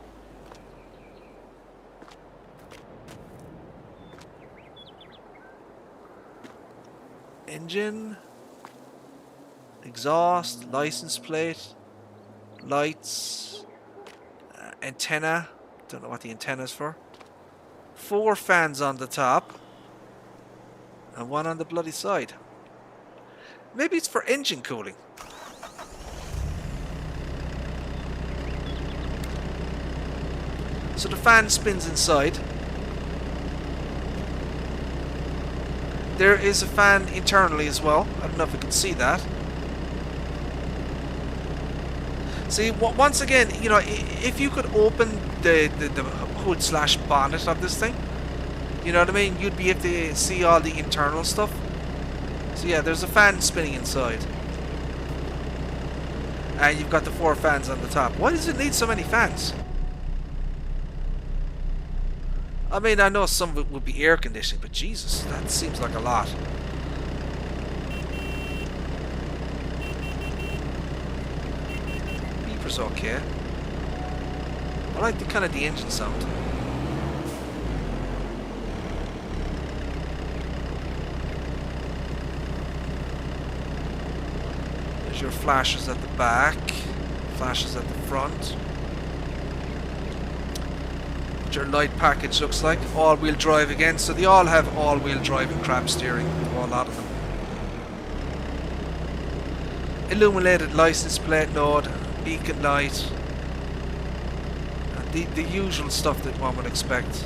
Engine, exhaust, license plate, lights, antenna. Don't know what the antenna is for. 4 fans on the top and 1 on the bloody side. Maybe it's for engine cooling. So the fan spins inside. There is a fan internally as well. I don't know if you can see that. See, once again, you know, if you could open the hood slash bonnet of this thing, you know what I mean? You'd be able to see all the internal stuff. So yeah, there's a fan spinning inside. And you've got the 4 fans on the top. Why does it need so many fans? I mean, I know some of it would be air conditioning, but Jesus, that seems like a lot. Beeper's okay. I like the engine sound. There's your flashes at the back, flashes at the front. Your light package looks like all-wheel drive again, so they all have all-wheel drive and cram steering, a lot of them. Illuminated license plate load, beacon light, and the usual stuff that one would expect.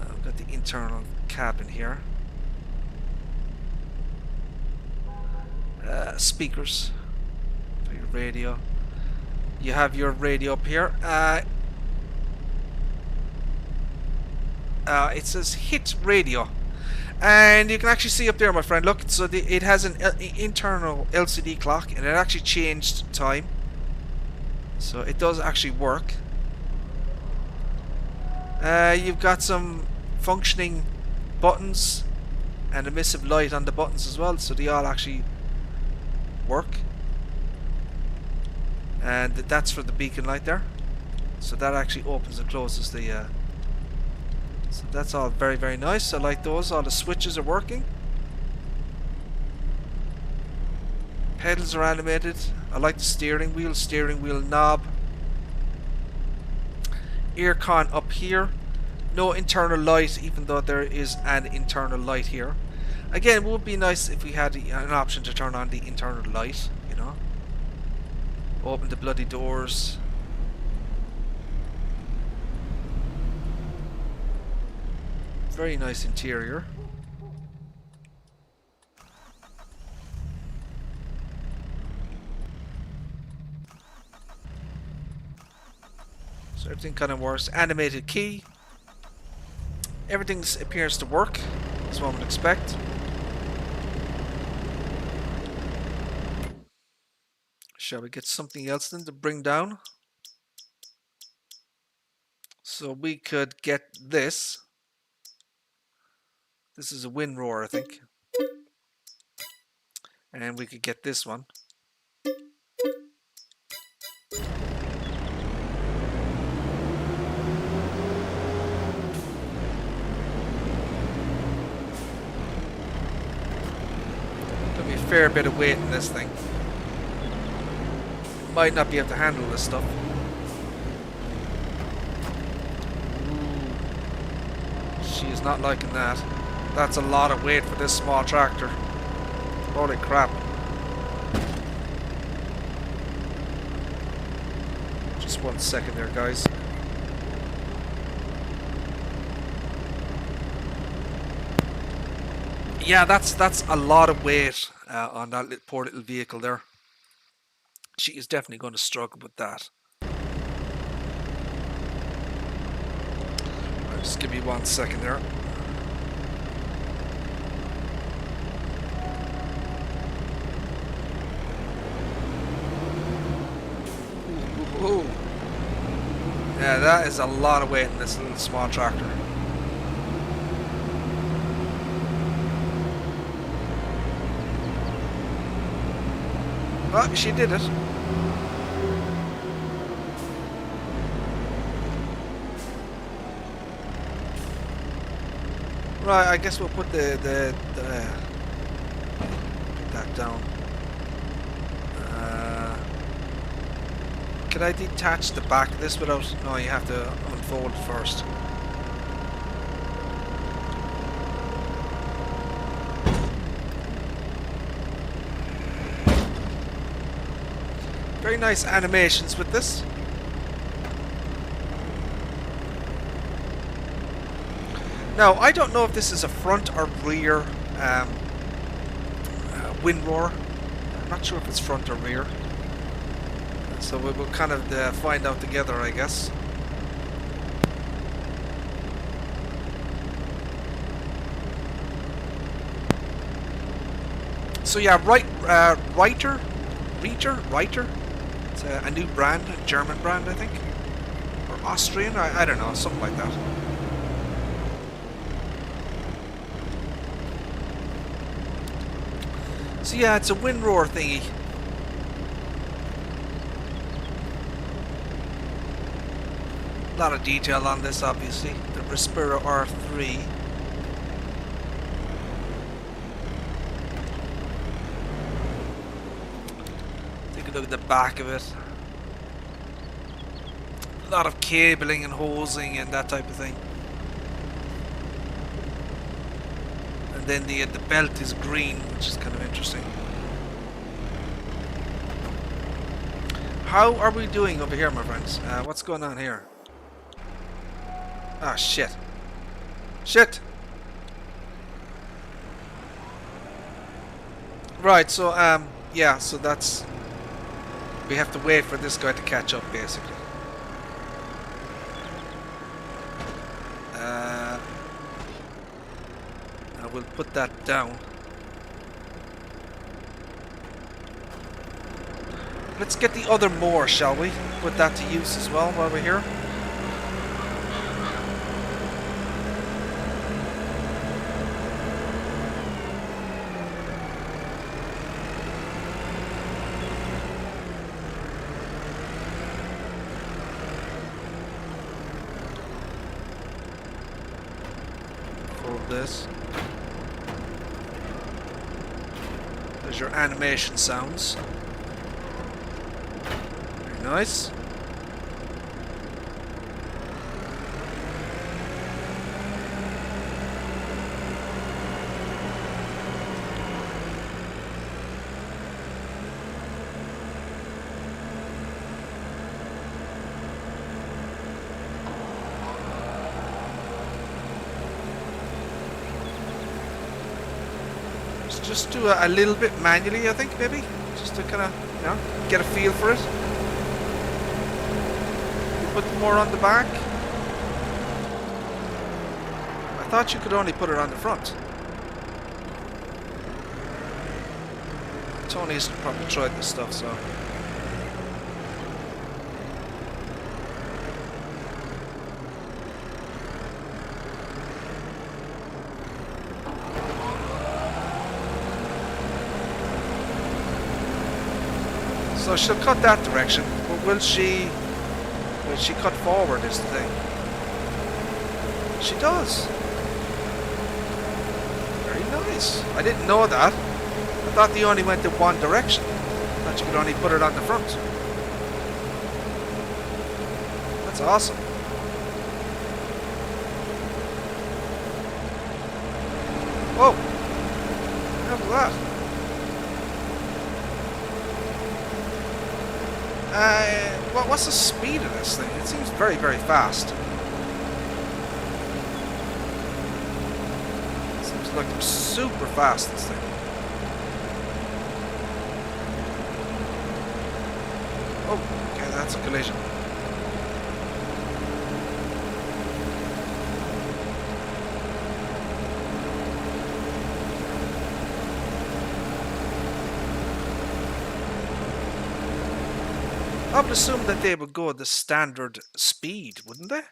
We've got the internal cabin here. Speakers for your radio. You have your radio up here. It says hit radio. And you can actually see up there, my friend, look, so it has an internal LCD clock, and it actually changed time. So it does actually work. You've got some functioning buttons and emissive light on the buttons as well, so they all actually work. And that's for the beacon light there. So that actually opens and closes the... So that's all very, very nice. I like those. All the switches are working. Pedals are animated. I like the steering wheel knob. Aircon up here. No internal light, even though there is an internal light here. Again, it would be nice if we had an option to turn on the internal light, you know. Open the bloody doors. Very nice interior. So everything kind of works. Animated key. Everything appears to work, as one would expect. Shall we get something else then to bring down? So we could get this. This is a wind roar, I think. And we could get this one. There'll be a fair bit of weight in this thing. Might not be able to handle this stuff. Ooh. She is not liking that. That's a lot of weight for this small tractor. Holy crap. Just 1 second there, guys. Yeah, that's a lot of weight on that poor little vehicle there. She is definitely going to struggle with that. Right, just give me 1 second there. Ooh. Yeah, that is a lot of weight in this little small tractor. Well, she did it. Right, I guess we'll put put that down. Can I detach the back of this without? No, you have to unfold it first. Very nice animations with this. Now, I don't know if this is a front or rear wind roar. I'm not sure if it's front or rear. So we'll kind of find out together, I guess. So yeah, Reiter. It's a new brand, a German brand, I think, or Austrian. I don't know, something like that. So yeah, it's a wind roar thingy. A lot of detail on this, obviously. The Respiro R3. Take a look at the back of it. A lot of cabling and hosing and that type of thing. And then the belt is green, which is kind of interesting. How are we doing over here, my friends? What's going on here? Ah, shit. Shit! Right, so, yeah, so that's... We have to wait for this guy to catch up, basically. I will put that down. Let's get the other mower, shall we? Put that to use as well while we're here. Fold this. There's your animation sounds. Very nice. Just do a little bit manually, I think, maybe, just to kind of, you know, get a feel for it. Put more on the back. I thought you could only put it on the front. Tony's probably tried this stuff, so. So she'll cut that direction, but will she cut forward is the thing. She does. Very nice. I didn't know that. I thought they only went in one direction. I thought you could only put it on the front. That's awesome. Whoa! Look at that. What's the speed of this thing? It seems very, very fast. It seems It's like super fast, this thing. Oh, okay, that's a collision. I would assume that they would go at the standard speed, wouldn't they?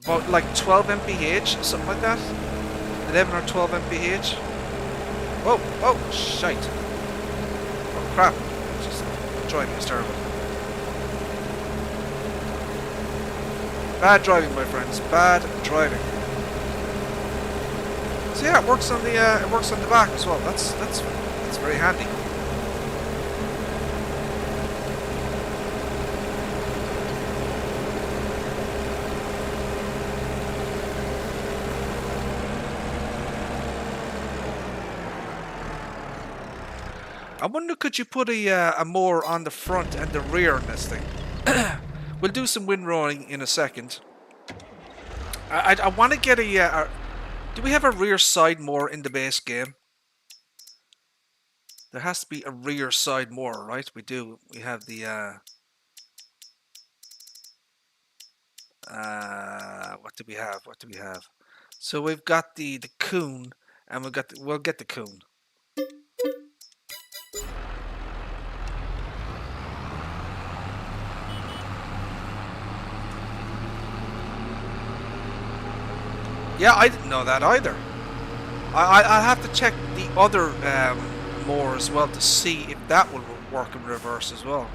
About like 12 mph, something like that. 11 or 12 mph. Whoa, oh, shite. Oh, crap. Just driving is terrible. Bad driving, my friends. Bad driving. So yeah, it works on the back as well. That's very handy. I wonder, could you put a mower on the front and the rear in this thing? We'll do some windrowing in a second. I want to get a... do we have a rear side mower in the base game? There has to be a rear side mower, right? We do. We have the... what do we have? What do we have? So we've got the coon, and we'll get the coon. Yeah, I didn't know that either. I'll have to check the other mower as well to see if that will work in reverse as well.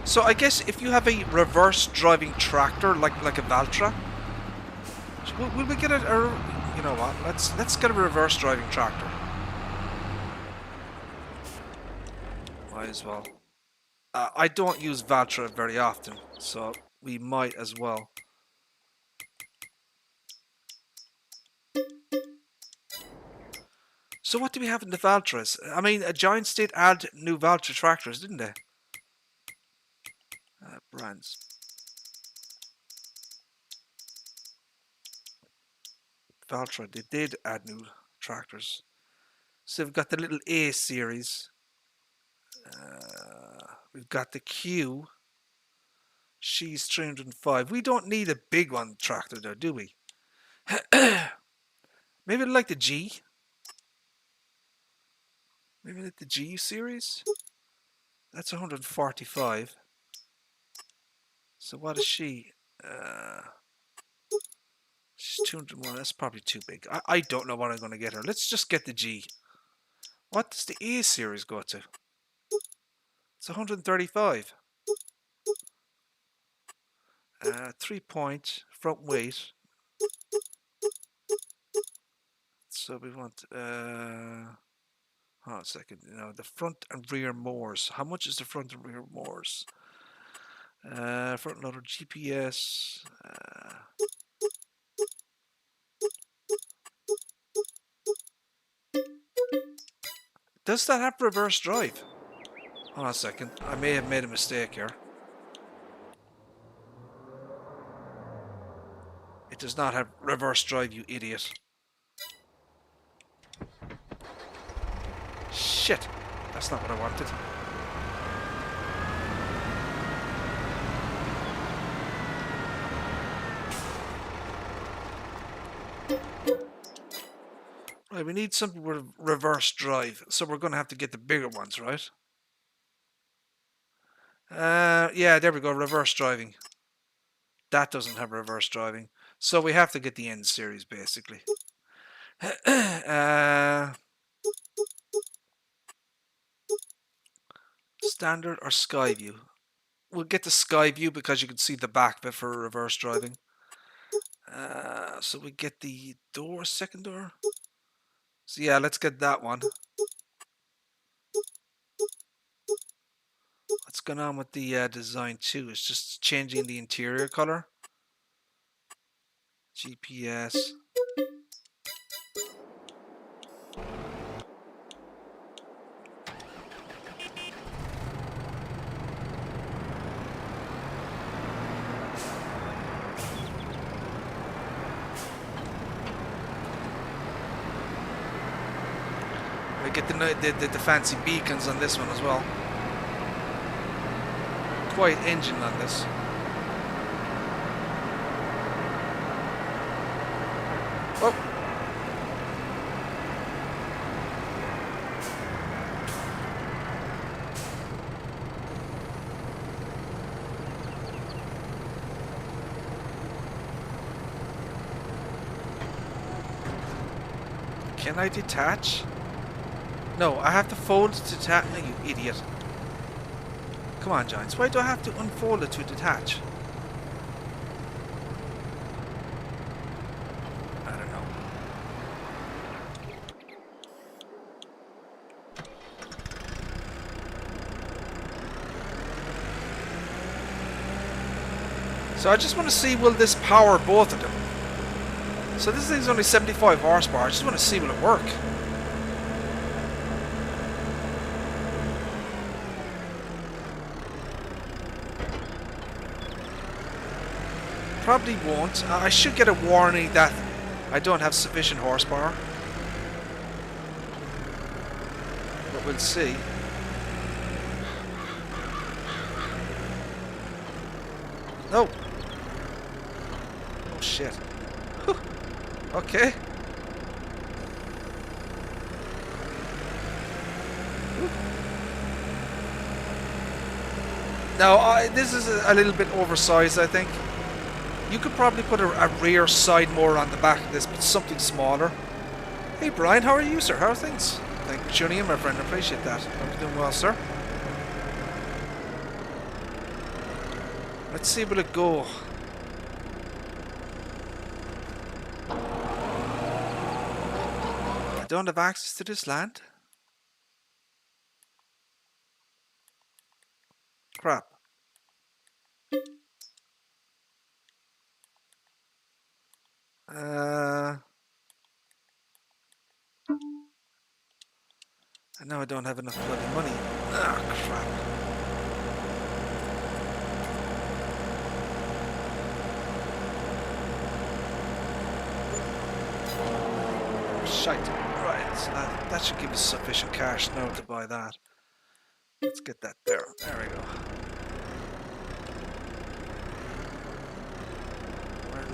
So I guess if you have a reverse driving tractor like a Valtra, will we get you know what? Let's get a reverse driving tractor. Might as well. I don't use Valtra very often, so we might as well. So what do we have in the Valtras? I mean, Giants did add new Valtra tractors, didn't they? Brands. Valtra, they did add new tractors. So we've got the little A series. We've got the Q. She's 305. We don't need a big one tractor there, do we? Maybe like the G. Maybe like the G series. That's 145. So what is she? She's 201. That's probably too big. I don't know what I'm going to get her. Let's just get the G. What does the A series go to? It's 135. 3-point front weight. So we want hold on a second. You know, the front and rear motors. How much is the front and rear motors? Front loader GPS. Does that have reverse drive? Hold on a second. I may have made a mistake here. It does not have reverse drive, you idiot. Shit. That's not what I wanted. Right, we need something with reverse drive, so we're going to have to get the bigger ones, right? Yeah, there we go, reverse driving. That doesn't have reverse driving, so we have to get the N series, basically. Standard or sky view? We'll get the sky view because you can see the back of it for reverse driving. So we get the door, second door. So yeah, let's get that one. What's going on with the design too? It's just changing the interior color. GPS. I get the fancy beacons on this one as well. Quiet engine on this. Oh. Can I detach? No, I have to fold it to detach. Oh, you idiot. Come on, Giants. Why do I have to unfold it to detach? I don't know. So I just want to see, will this power both of them? So this thing's only 75 horsepower. I just want to see will it work. Probably won't. I should get a warning that I don't have sufficient horsepower. But we'll see. No. Oh shit. Whew. Okay. Whew. Now, this is a little bit oversized, I think. You could probably put a rear side motor on the back of this, but something smaller. Hey Brian, how are you, sir? How are things? Thank you for tuning in, my friend. I appreciate that. I'm doing well, sir. Let's see will it go. I don't have access to this land. Crap. I know I don't have enough bloody money. Ah, crap. Shite. Right, so that should give us sufficient cash now to buy that. Let's get that there. There we go.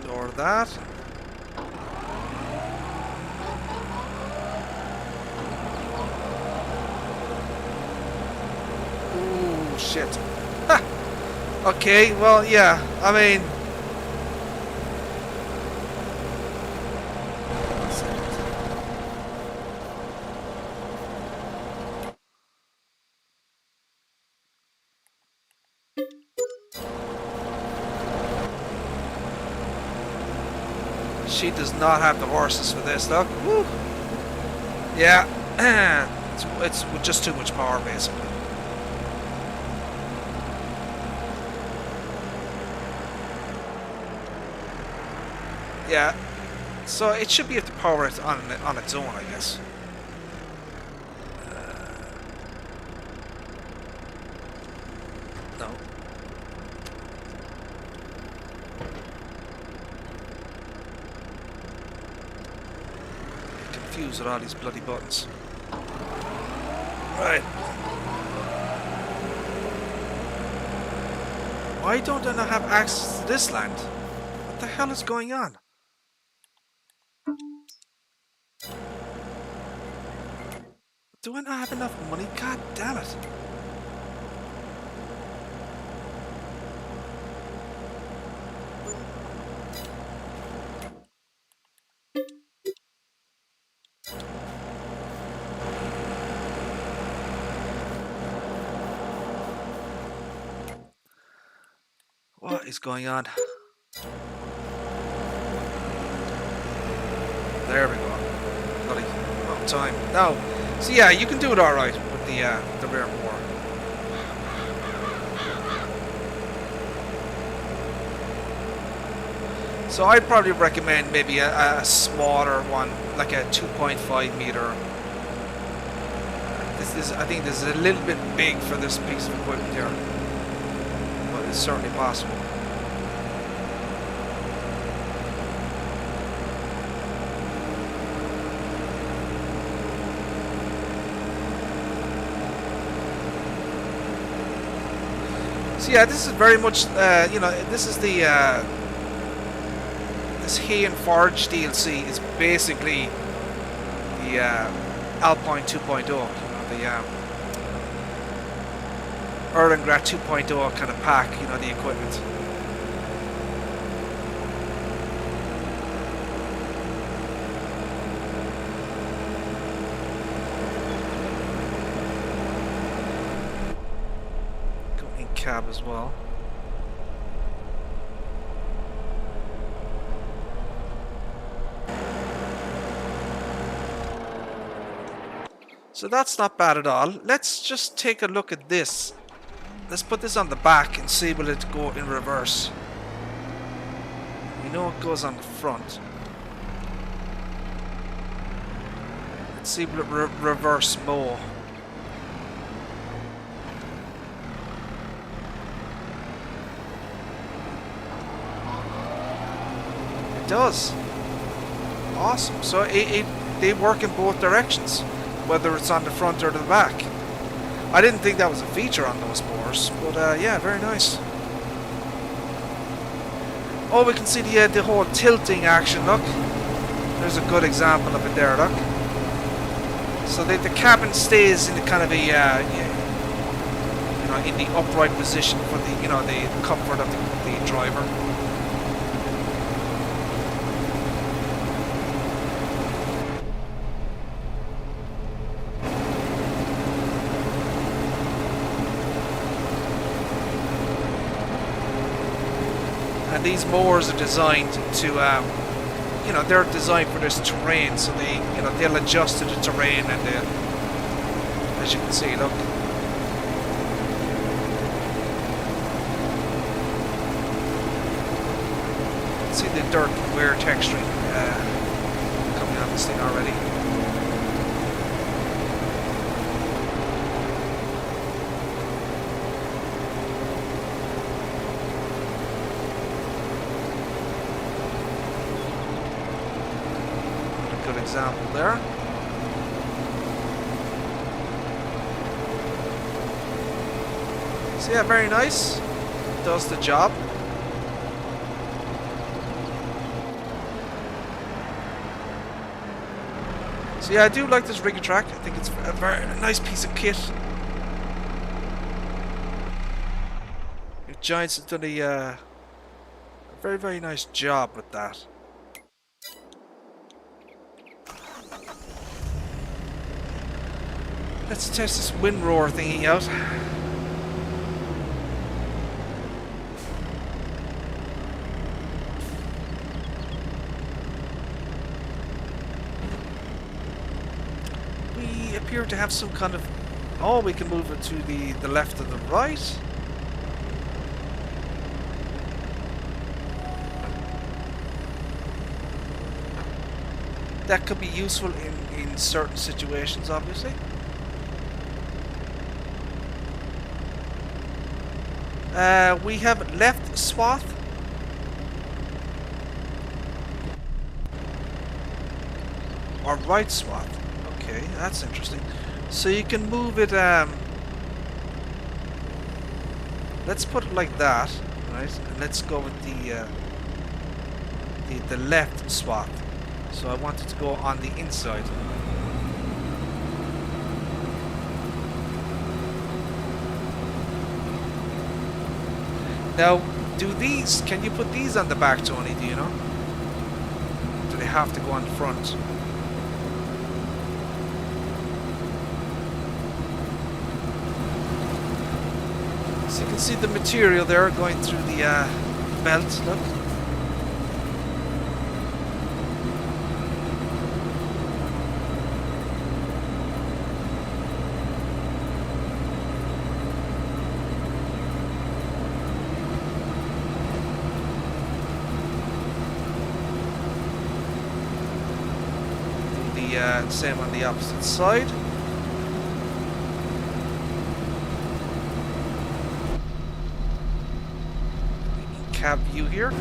We'll lower that. Ooh, shit. Ha! Okay, well, yeah, I mean... She does not have the horses for this, look. Woo. Yeah, it's just too much power, basically. Yeah, so it should be able to power it on its own, I guess. No. Confused with all these bloody buttons. Right. Why don't I not have access to this land? What the hell is going on? Do I not have enough money? God damn it. What is going on? There we go. Bloody wrong time. No. So yeah, you can do it alright with the rear mower. So I'd probably recommend maybe a smaller one, like a 2.5 meter. I think this is a little bit big for this piece of equipment here. But it's certainly possible. So yeah, this is very much, you know, this is the this Hay and Forage DLC is basically the Alpine 2.0, you know, the Erlengrad 2.0 kind of pack, you know, the equipment. Go in cab as well. So that's not bad at all. Let's just take a look at this. Let's put this on the back and see will it go in reverse. We know it goes on the front. Let's see will it reverse more. It does. Awesome. So they work in both directions, whether it's on the front or the back. I didn't think that was a feature on those boars, but yeah, very nice. Oh, we can see the whole tilting action, look. There's a good example of it there, look. So the cabin stays in the kind of a, you know, in the upright position for the, you know, the comfort of the driver. And these mowers are designed to, you know, they're designed for this terrain, so they, you know, they'll adjust to the terrain, and as you can see, look. See the dirt wear texturing coming on this thing already. Example there. So yeah, very nice. Does the job. So yeah, I do like this rig track. I think it's a very nice piece of kit. Your Giants have done a very, very nice job with that. Let's test this wind roar thingy out. We appear to have some kind of... Oh, we can move it to the left or the right. That could be useful in certain situations, obviously. We have left swath. Or right swath. Okay, that's interesting. So you can move it, let's put it like that, right? And let's go with the left swath. So I want it to go on the inside. Now, can you put these on the back, Tony, do you know? Do they have to go on the front? So you can see the material there going through the belt, look. Same on the opposite side. Cab view here.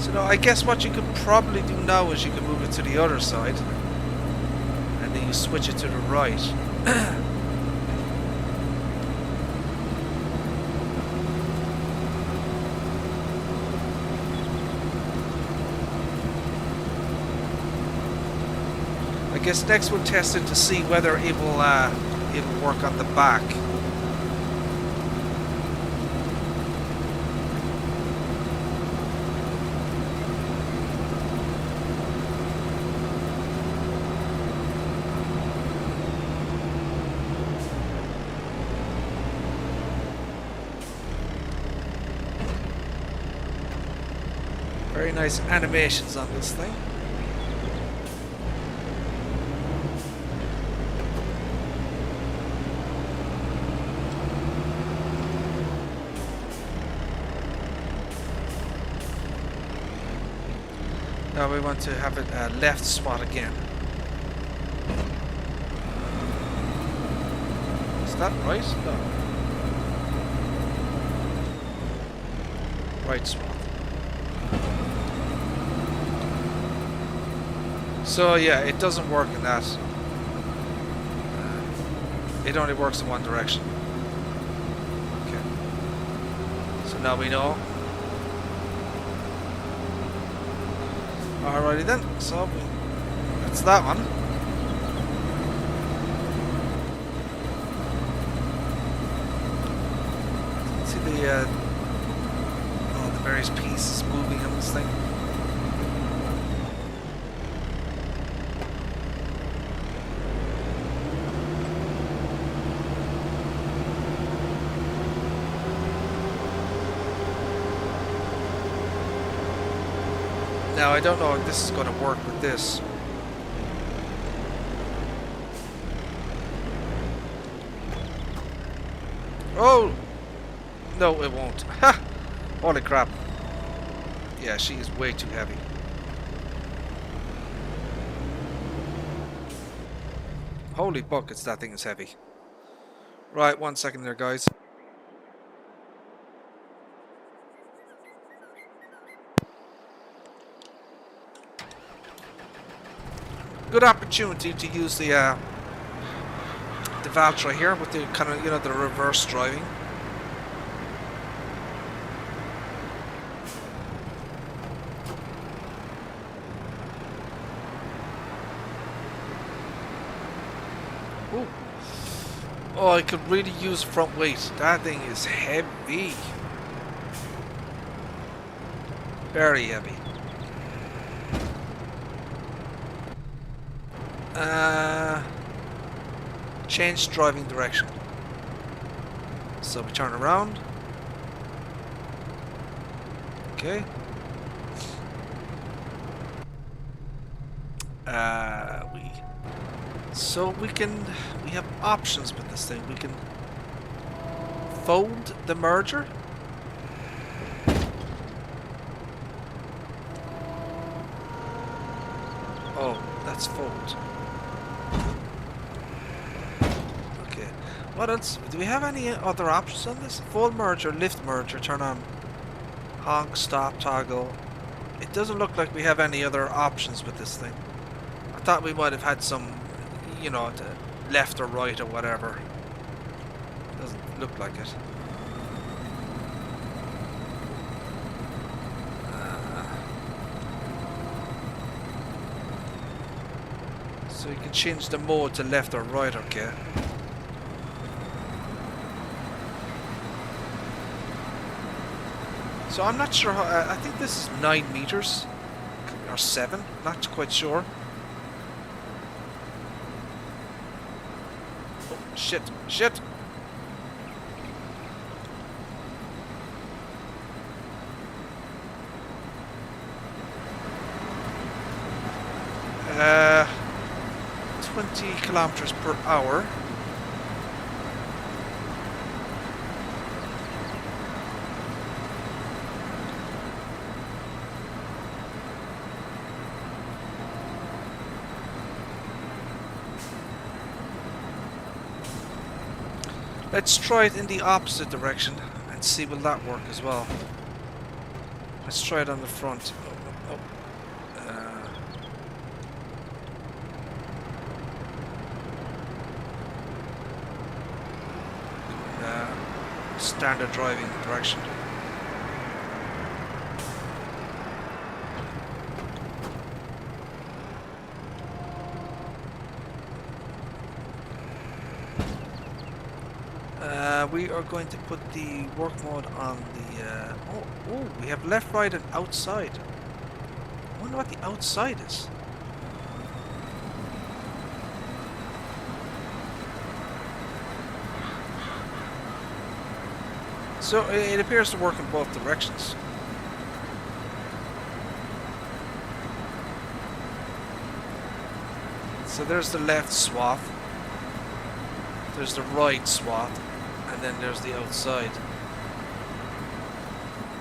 So now I guess what you could probably do now is you can move it to the other side. And then you switch it to the right. I guess next we'll test it to see whether it'll work on the back. Very nice animations on this thing. Now we want to have it left spot again. Is that right? No. Right spot. So yeah, it doesn't work in that. It only works in one direction. Okay. So now we know. Alrighty then, so that's that one. See the various pieces moving on this thing. Now I don't know if this is going to work with this. Oh! No, it won't. Ha! Holy crap. Yeah, she is way too heavy. Holy buckets, that thing is heavy. Right, 1 second there, guys. Good opportunity to use the Valtra here with the kind of, you know, the reverse driving. Ooh. Oh, I could really use front weight. That thing is heavy. Very heavy. Change driving direction. So we turn around. Okay. So we have options with this thing. We can fold the merger. Oh, that's fold. Okay. What else? Do we have any other options on this? Fold merger, lift merger, turn on. Honk, stop, toggle. It doesn't look like we have any other options with this thing. I thought we might have had some, you know, left or right or whatever. Doesn't look like it. So you can change the mode to left or right, okay. So I'm not sure how, I think this is 9 meters or 7, not quite sure. Oh, shit, shit. Uh, 20 kilometers per hour. Let's try it in the opposite direction and see will that work as well. Let's try it on the front. Oh, standard driving direction. We are going to put the work mode on the... oh, we have left, right, and outside. I wonder what the outside is. So it appears to work in both directions. So there's the left swath, there's the right swath, and then there's the outside.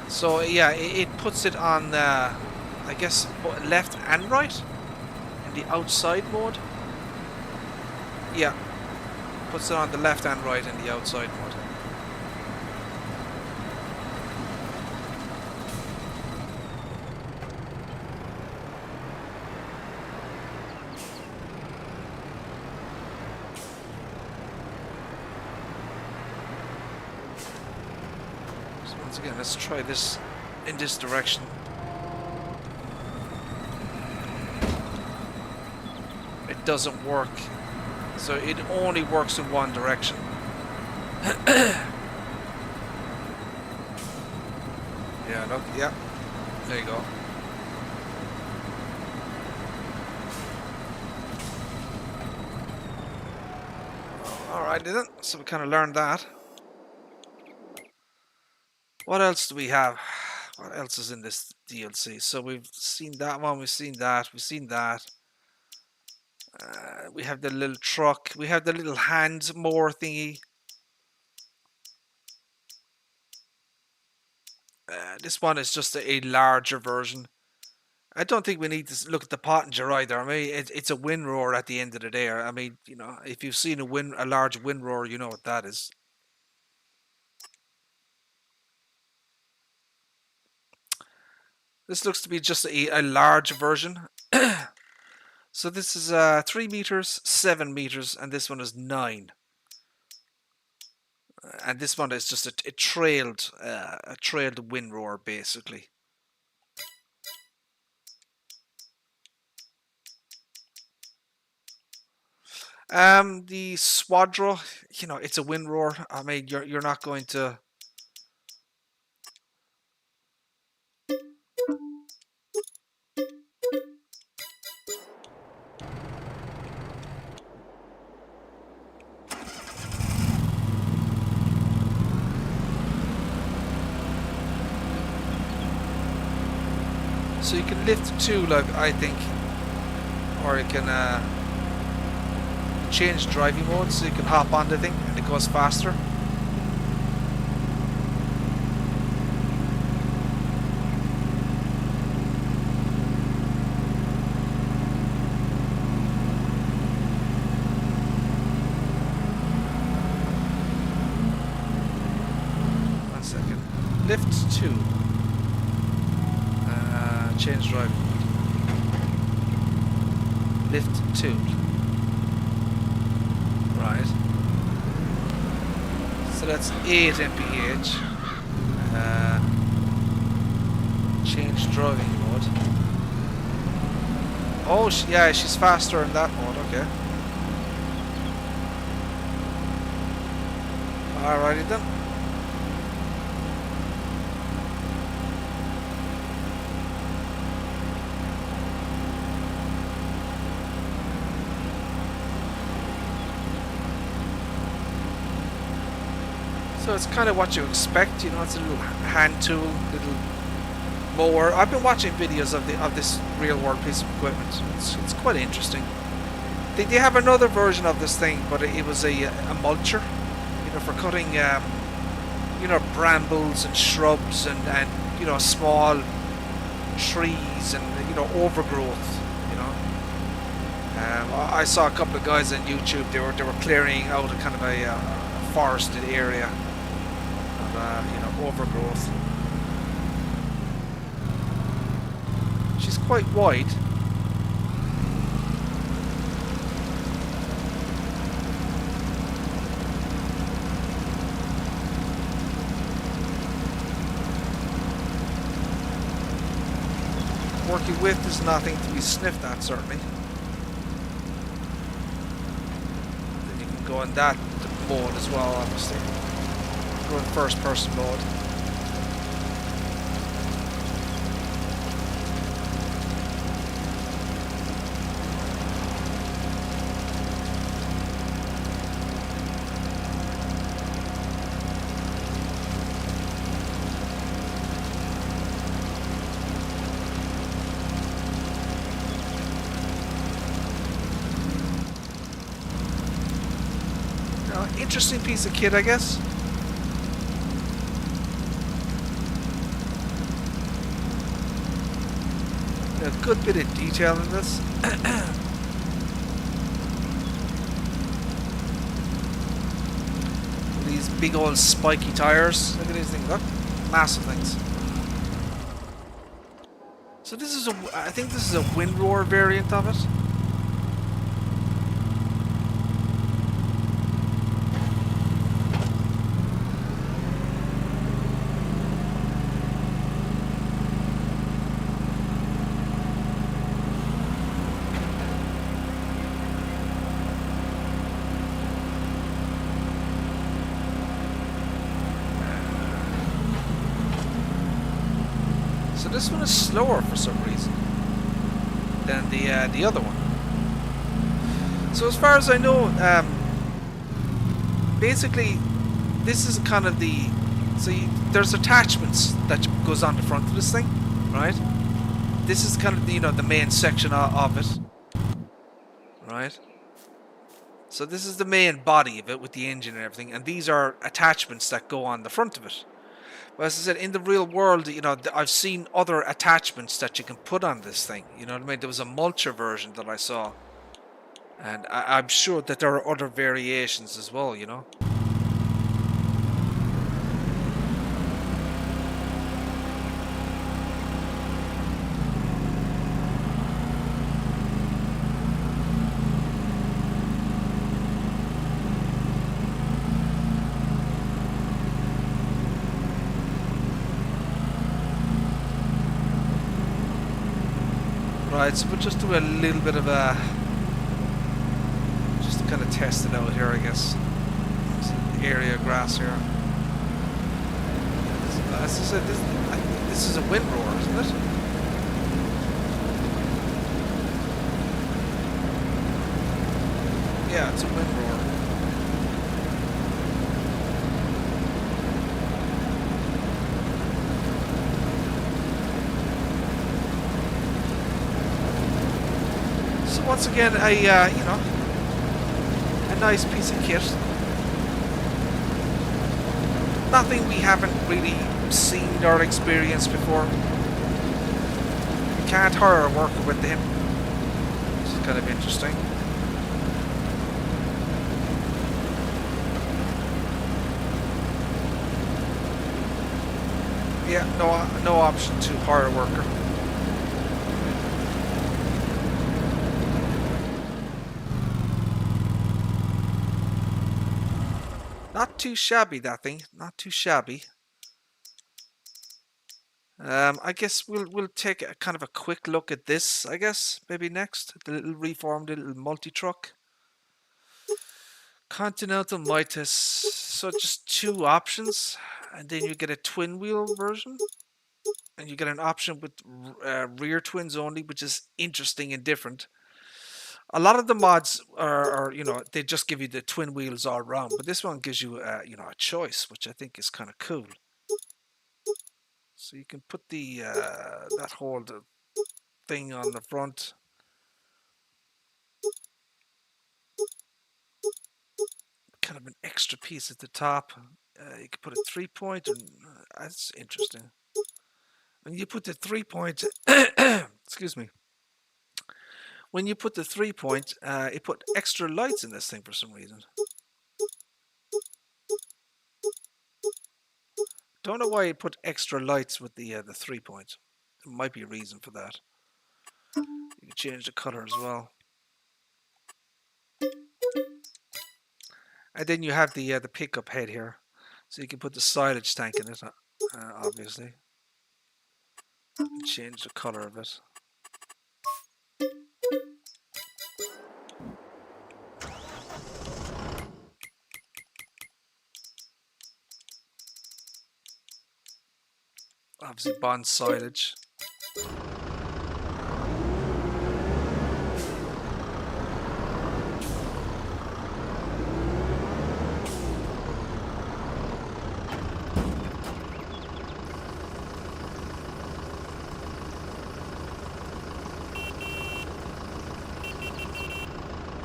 So yeah, it puts it on, I guess, left and right in the outside mode. Yeah, puts it on the left and right in the outside mode. So once again, let's try this in this direction. It doesn't work. So it only works in one direction. Yeah, look, yeah. There you go. Alright then, so we kind of learned that. What else do we have? What else is in this DLC? So we've seen that one, we've seen that, we've seen that. We have the little truck, we have the little hand mower thingy. This one is just a larger version. I don't think we need to look at the Pottinger either. I mean, it's a windrower at the end of the day. I mean, you know, if you've seen a large windrower, you know what that is. This looks to be just a large version. So this is 3 meters, 7 meters, and this one is 9. And this one is just a trailed windrower, basically. The Swadro, you know, it's a windrower. I mean, you're not going to. So you can lift 2, like I think, or you can change driving mode, so you can hop on the thing and it goes faster. One second. Lift 2. Change driving mode. Lift 2. Right. So that's 8 mph. Change driving mode. Oh, yeah, she's faster in that mode. Okay. Alrighty then. So it's kind of what you expect, you know. It's a little hand tool, little mower. I've been watching videos of this real world piece of equipment. It's quite interesting. They have another version of this thing, but it was a mulcher, you know, for cutting you know, brambles and shrubs and you know, small trees and, you know, overgrowth. You know, I saw a couple of guys on YouTube. They were clearing out a kind of a forested area. You know, overgrowth. is quite wide. Working width is nothing to be sniffed at, certainly. Then you can go in that mode as well, obviously. Go in first person mode. Interesting piece of kit, I guess. A good bit of detail in this. These big old spiky tires. Look at these things. Look, massive things. So this is I think this is a wind roar variant of it. So this one is slower for some reason than the other one. So as far as I know, basically this is kind of the there's attachments that goes on the front of this thing, right? This is kind of the main section of it, right? So this is the main body of it with the engine and everything, and these are attachments that go on the front of it. Well, as I said, in the real world, I've seen other attachments that you can put on this thing. You know what I mean? There was a mulcher version that I saw. And I'm sure that there are other variations as well, Right, so we'll just do a little bit of just to kind of test it out here, I guess. Area of grass here. As I said, this is a wind roar, isn't it? Yeah, it's a wind roar. So once again, a nice piece of kit. Nothing we haven't really seen or experienced before. You can't hire a worker with him. This is kind of interesting. Yeah, no option to hire a worker. Not too shabby, that thing. Not too shabby. I guess we'll take a kind of a quick look at this, I guess, maybe next. The little reformed little multi-truck. Continental Midas. So just two options. And then you get a twin wheel version. And you get an option with rear twins only, which is interesting and different. A lot of the mods are they just give you the twin wheels all around. But this one gives you, a choice, which I think is kind of cool. So you can put the that whole thing on the front. Kind of an extra piece at the top. You can put a 3-point, and that's interesting. When you put the 3-point, excuse me. When you put the 3-point, it put extra lights in this thing for some reason. Don't know why it put extra lights with the 3-point. There might be a reason for that. You can change the color as well. And then you have the pickup head here, so you can put the silage tank in it. Obviously, and change the color of it. Obviously, bond silage.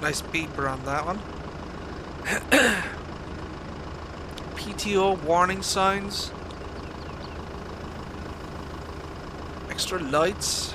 Nice beeper on that one. PTO warning signs. Extra lights.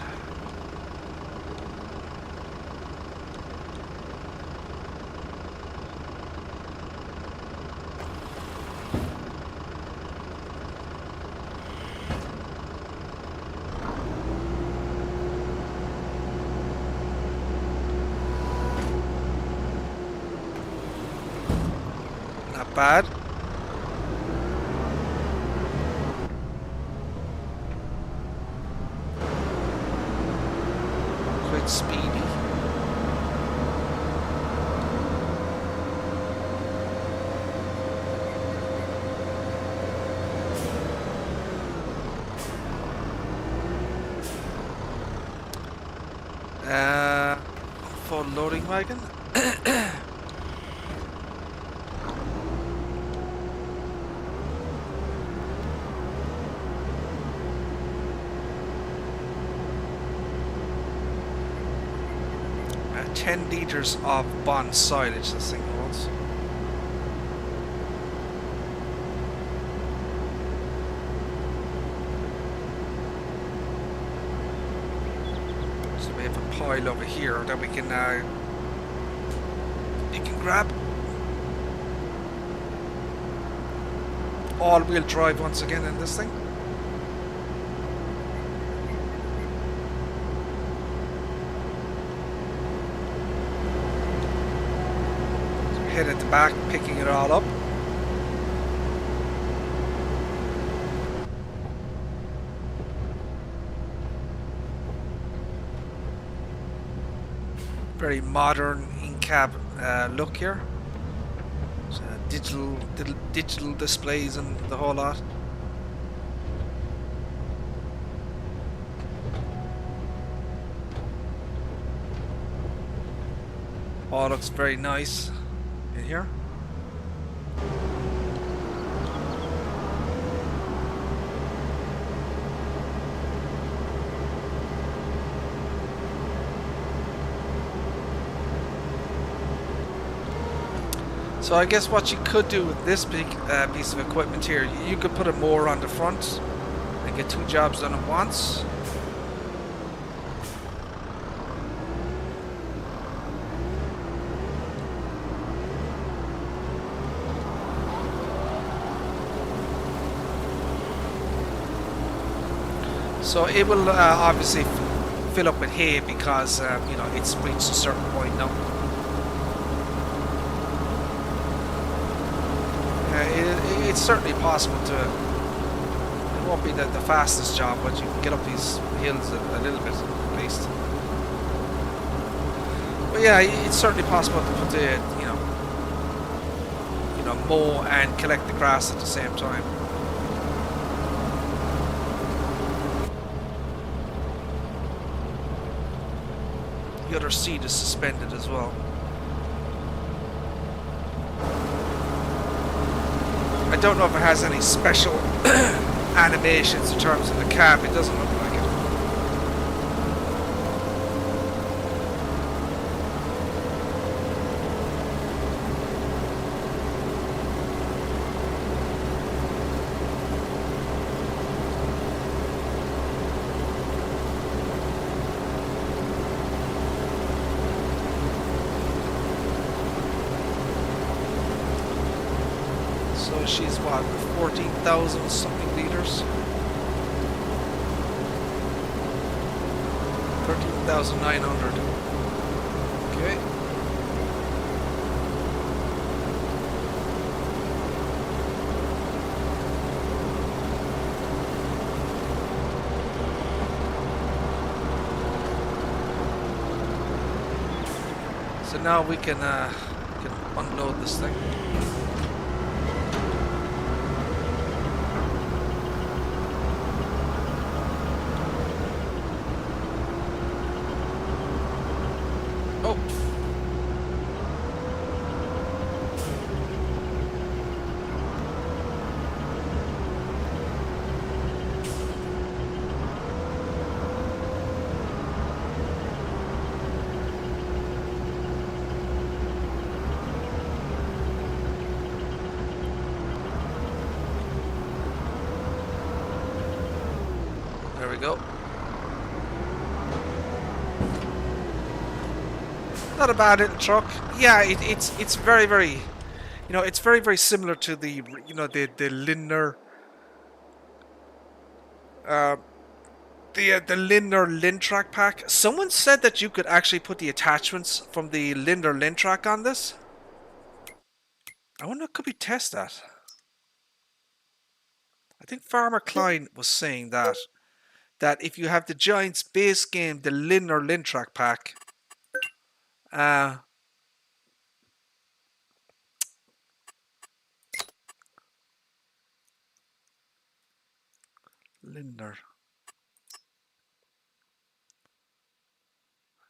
Not bad. Quite speedy. Full loading wagon. Uh, 10 liters of bond silage this thing holds. So we have a pile over here that we can you can grab. All-wheel drive once again in this thing. So head at the back, picking it all up. Very modern in-cab look here. So digital displays and the whole lot. All looks very nice in here. So I guess what you could do with this big piece of equipment here, you could put a mower on the front and get 2 jobs done at once. So it will obviously fill up with hay because you know, it's reached a certain point now. It's certainly possible to. It won't be the fastest job, but you can get up these hills a little bit at least. But yeah, it's certainly possible to put the you know, mow and collect the grass at the same time. The other seat is suspended as well. I don't know if it has any special animations in terms of the cab. It doesn't look like it. So she's what, 14,000 something liters? 13,000. 1,900. Okay. So now we can unload this thing. Oh. There we go. Not a bad little truck. Yeah, it's very, very, you know, it's very, very similar to the, you know, the Lindner, uh, the Lindner Lintrack pack. Someone said that you could actually put the attachments from the Lindner Lintrack on this. I wonder, could we test that? I think Farmer Klein was saying that if you have the Giants base game, the Lindner Lintrack pack, Lindner.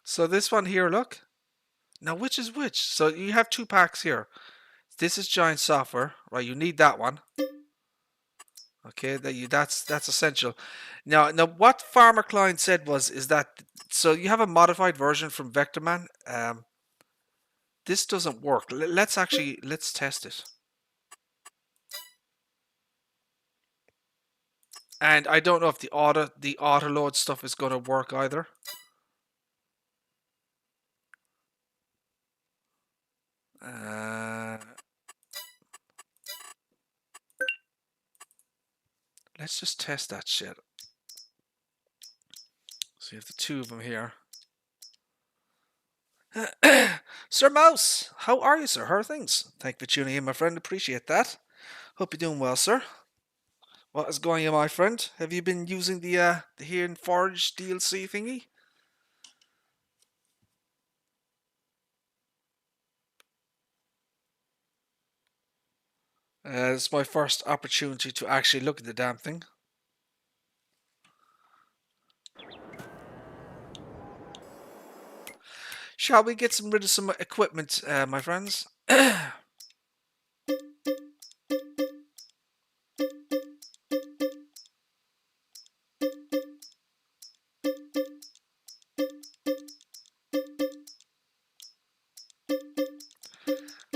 So this one here, look. Now which is which? So you have two packs here. This is Giant software, right? You need that one. Okay, that's essential. Now what Farmer Klein said is that, so you have a modified version from Vectorman. This doesn't work. Let's test it. And I don't know if the auto load stuff is going to work either. Let's just test that shit. So you have the two of them here. Sir Mouse, how are you, sir? How are things? Thank you for tuning in, my friend. Appreciate that. Hope you're doing well, sir. What is going on, my friend? Have you been using the here in Forage DLC thingy? It's my first opportunity to actually look at the damn thing. Shall we get rid of some equipment, my friends?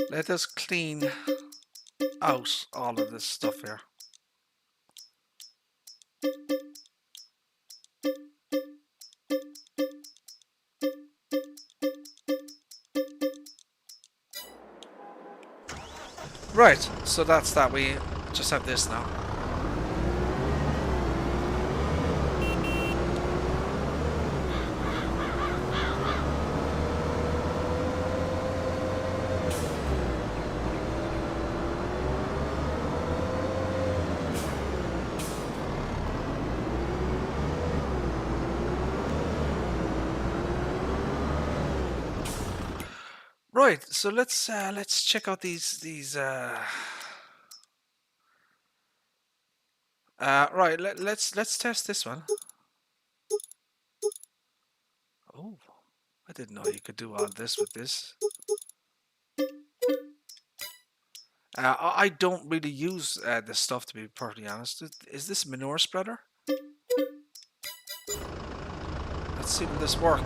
Let us clean out all of this stuff here. Right, so that's that. We just have this now. Right, so let's check out these right, let's test this one. Oh, I didn't know you could do all this with this. I don't really use this stuff, to be perfectly honest. Is this a manure spreader? Let's see will this work.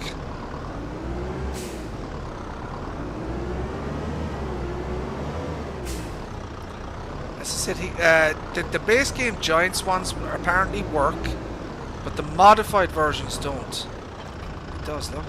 As I said, the base game Giants ones apparently work, but the modified versions don't. It does, look.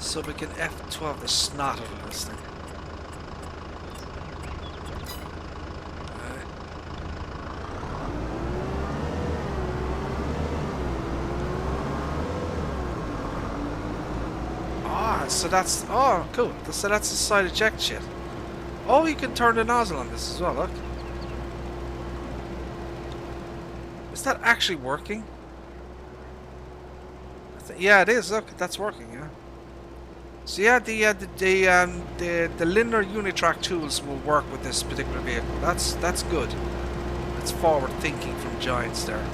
So we can F12 the snot out of this thing. So that's, oh cool, so that's the side eject shit. Oh, you can turn the nozzle on this as well, look. Is that actually working? Yeah, it is, look, that's working, yeah. So yeah, the linear unitrack tools will work with this particular vehicle. That's good. That's forward thinking from Giants there.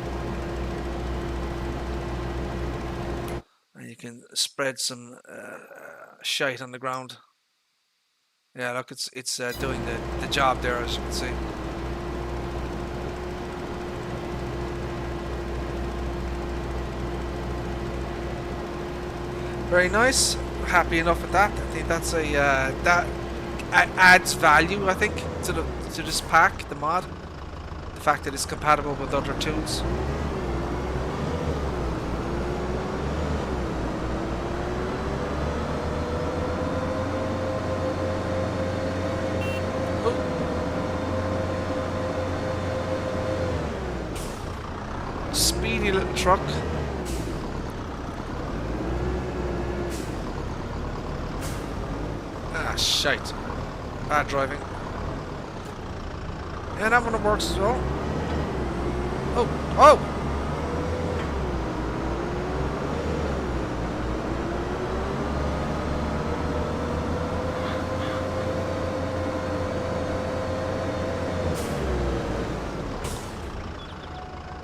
And you can spread some shite on the ground. Yeah, look, it's doing the job there, as you can see. Very nice. Happy enough with that. I think that's a that adds value, I think, to this pack, the mod. The fact that it's compatible with other tools. Speedy little truck. Ah, shite. Bad driving. Yeah, that one works as well. Oh, oh!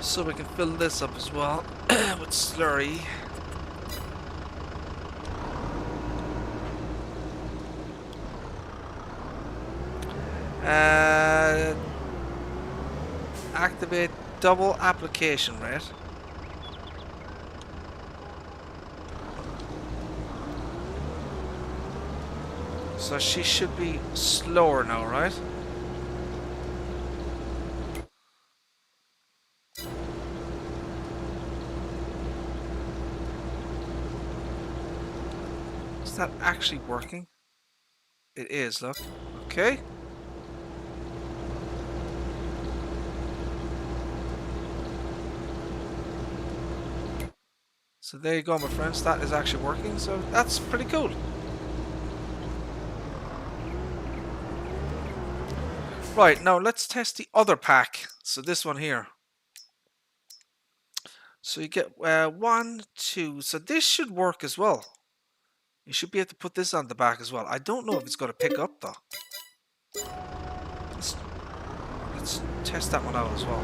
So we can fill this up as well with slurry. Activate double application rate. So she should be slower now, right? Is that actually working? It is, look. Okay. So there you go, my friends. That is actually working, so that's pretty cool. Right, now let's test the other pack. So this one here. So you get 1, 2. So this should work as well. You should be able to put this on the back as well. I don't know if it's going to pick up though. Let's test that one out as well.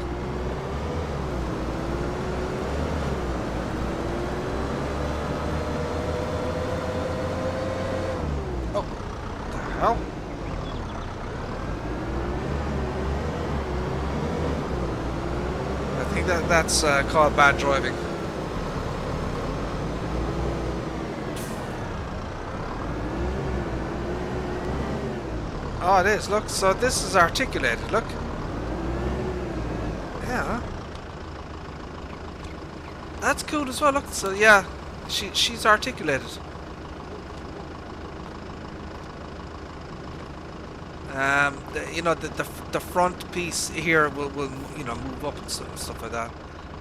Oh, what the hell? I think that's called bad driving. Oh, it is. Look, so this is articulated. Look. Yeah. That's cool as well. Look. So yeah, she's articulated. You know, the front piece here will you know, move up and stuff like that.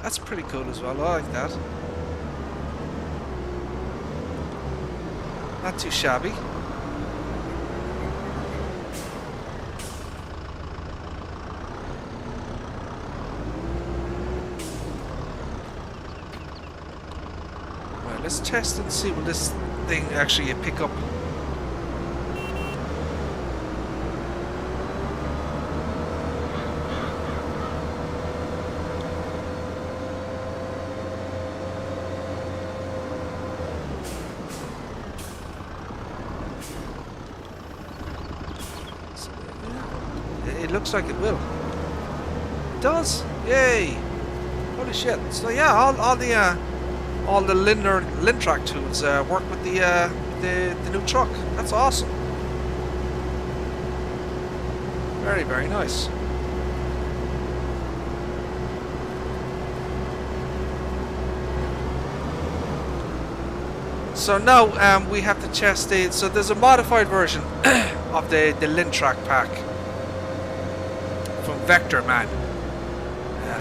That's pretty cool as well. I like that. Not too shabby. Right, let's test and see will this thing actually pick up. It looks like it will. It does. Yay! Holy shit! So yeah, all the Lintrack tools work with the new truck. That's awesome. Very, very nice. So now we have to test the. So there's a modified version of the Lintrack pack from Vector Man.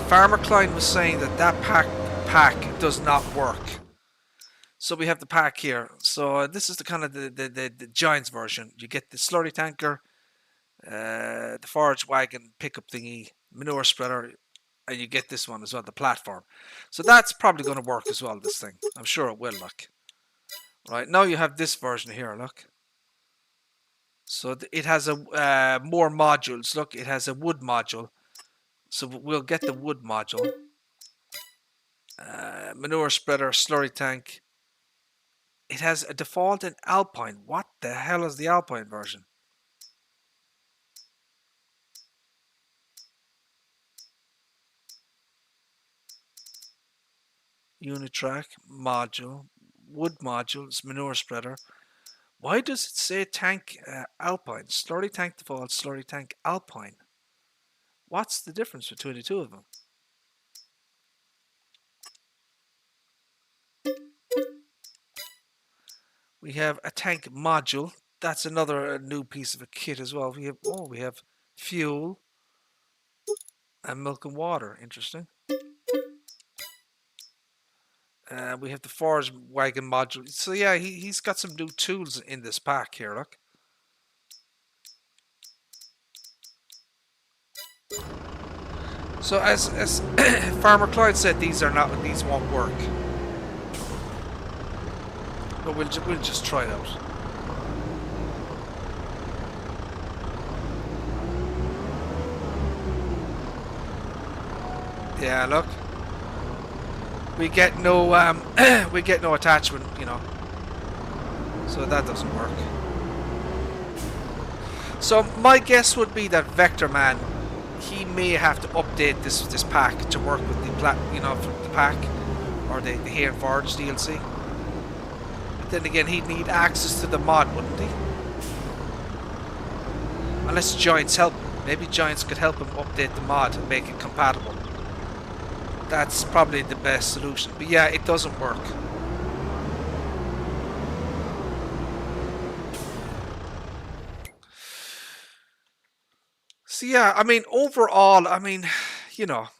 Farmer Klein was saying that pack does not work. So we have the pack here. So this is the kind of the Giants version. You get the slurry tanker, the forage wagon pickup thingy, manure spreader, and you get this one as well, the platform. So that's probably going to work as well, this thing. I'm sure it will, look. Right, now you have this version here, look. So it has a more modules. Look, it has a wood module. So we'll get the wood module. Manure spreader, slurry tank. It has a default in Alpine. What the hell is the Alpine version? Unitrack module, wood modules, manure spreader. Why does it say tank Alpine? Slurry tank default, slurry tank Alpine. What's the difference between the two of them? We have a tank module. That's another new piece of a kit as well. We have fuel and milk and water. Interesting. We have the forage wagon module. So yeah, he's got some new tools in this pack here. Look. So as Farmer Clyde said, these won't work. But we'll just try it out. Yeah, look. We get no we get no attachment, you know. So that doesn't work. So my guess would be that Vector Man, he may have to update this pack to work with the pack or the Here and Forge DLC. But then again, he'd need access to the mod, wouldn't he? Unless Giants help. Maybe Giants could help him update the mod and make it compatible. That's probably the best solution. But yeah, it doesn't work. So yeah, I mean, overall, I mean, you know,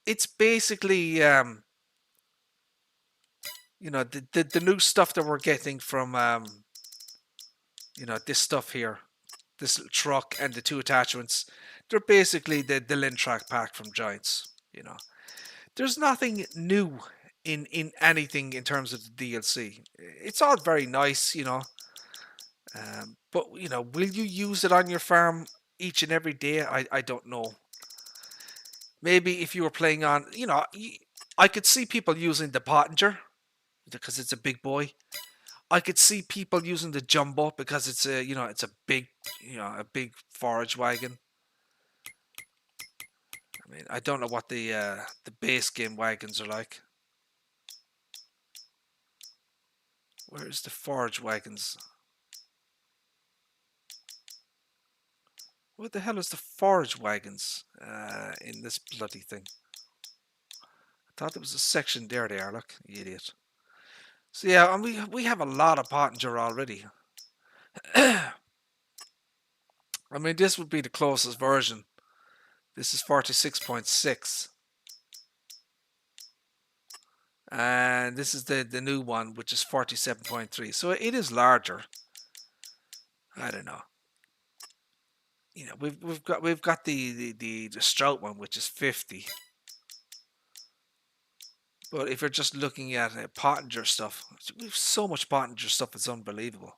it's basically, you know, the new stuff that we're getting from, you know, this stuff here, this little truck and the two attachments. They're basically the Lintrack pack from Giants, you know. There's nothing new in anything in terms of the DLC. It's all very nice, you know. But, you know, will you use it on your farm each and every day? I don't know. Maybe if you were playing on, you know, I could see people using the Pottinger because it's a big boy. I could see people using the Jumbo because it's a, you know, it's a big, you know, a big forage wagon. I mean, I don't know what the base game wagons are like. Where's the forage wagons? What the hell is the forage wagons in this bloody thing? I thought there was a section there. They are. Look, you idiot. So yeah, and we have a lot of Pottinger already. I mean, this would be the closest version. This is 46.6. And this is the new one, which is 47.3. So it is larger. I don't know. You know, we've got the Strout one, which is 50. But if you're just looking at Pottinger stuff, we have so much Pottinger stuff, it's unbelievable.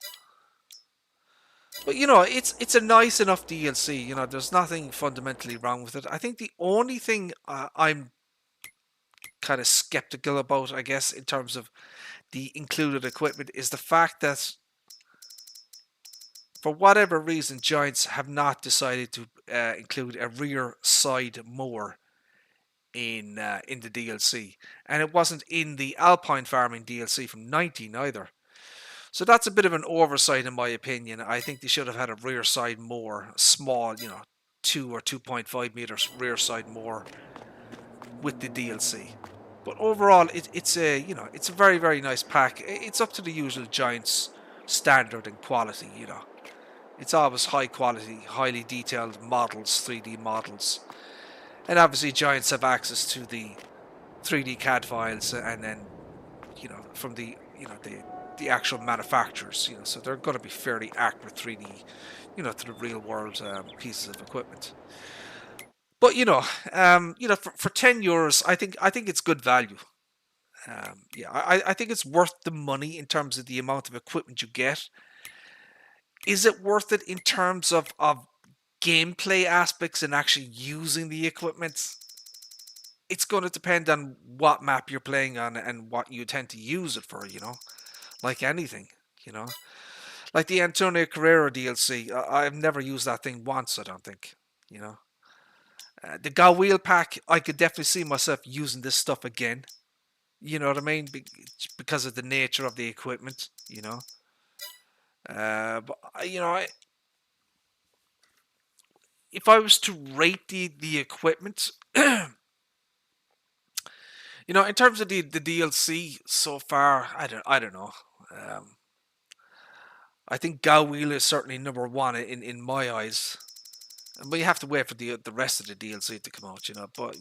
But you know, it's a nice enough DLC. You know, there's nothing fundamentally wrong with it. I think the only thing I'm kind of skeptical about, I guess, in terms of the included equipment, is the fact that for whatever reason, Giants have not decided to include a rear side mower in the DLC, and it wasn't in the Alpine Farming DLC from 19 either. So that's a bit of an oversight in my opinion. I think they should have had a rear side mower, small, you know, 2 or 2.5 meters rear side mower with the DLC. But overall, it's a it's a very, very nice pack. It's up to the usual Giants standard and quality. It's always high quality, highly detailed models, 3D models, and obviously Giants have access to the 3D CAD files, and then from the actual manufacturers. So they're going to be fairly accurate 3D, to the real world pieces of equipment. But for €10, I think it's good value. Yeah, I think it's worth the money in terms of the amount of equipment you get. Is it worth it in terms of gameplay aspects and actually using the equipment? It's going to depend on what map you're playing on and what you tend to use it for, like anything, you know. Like the Antonio Carrera DLC, I've never used that thing once, I don't think, you know. The Gal Wheel pack, I could definitely see myself using this stuff again. You know what I mean? Because of the nature of the equipment, But if I was to rate the equipment, in terms of the DLC so far, I don't know. I think Gal Wheel is certainly number one in my eyes. But you have to wait for the rest of the DLC to come out, But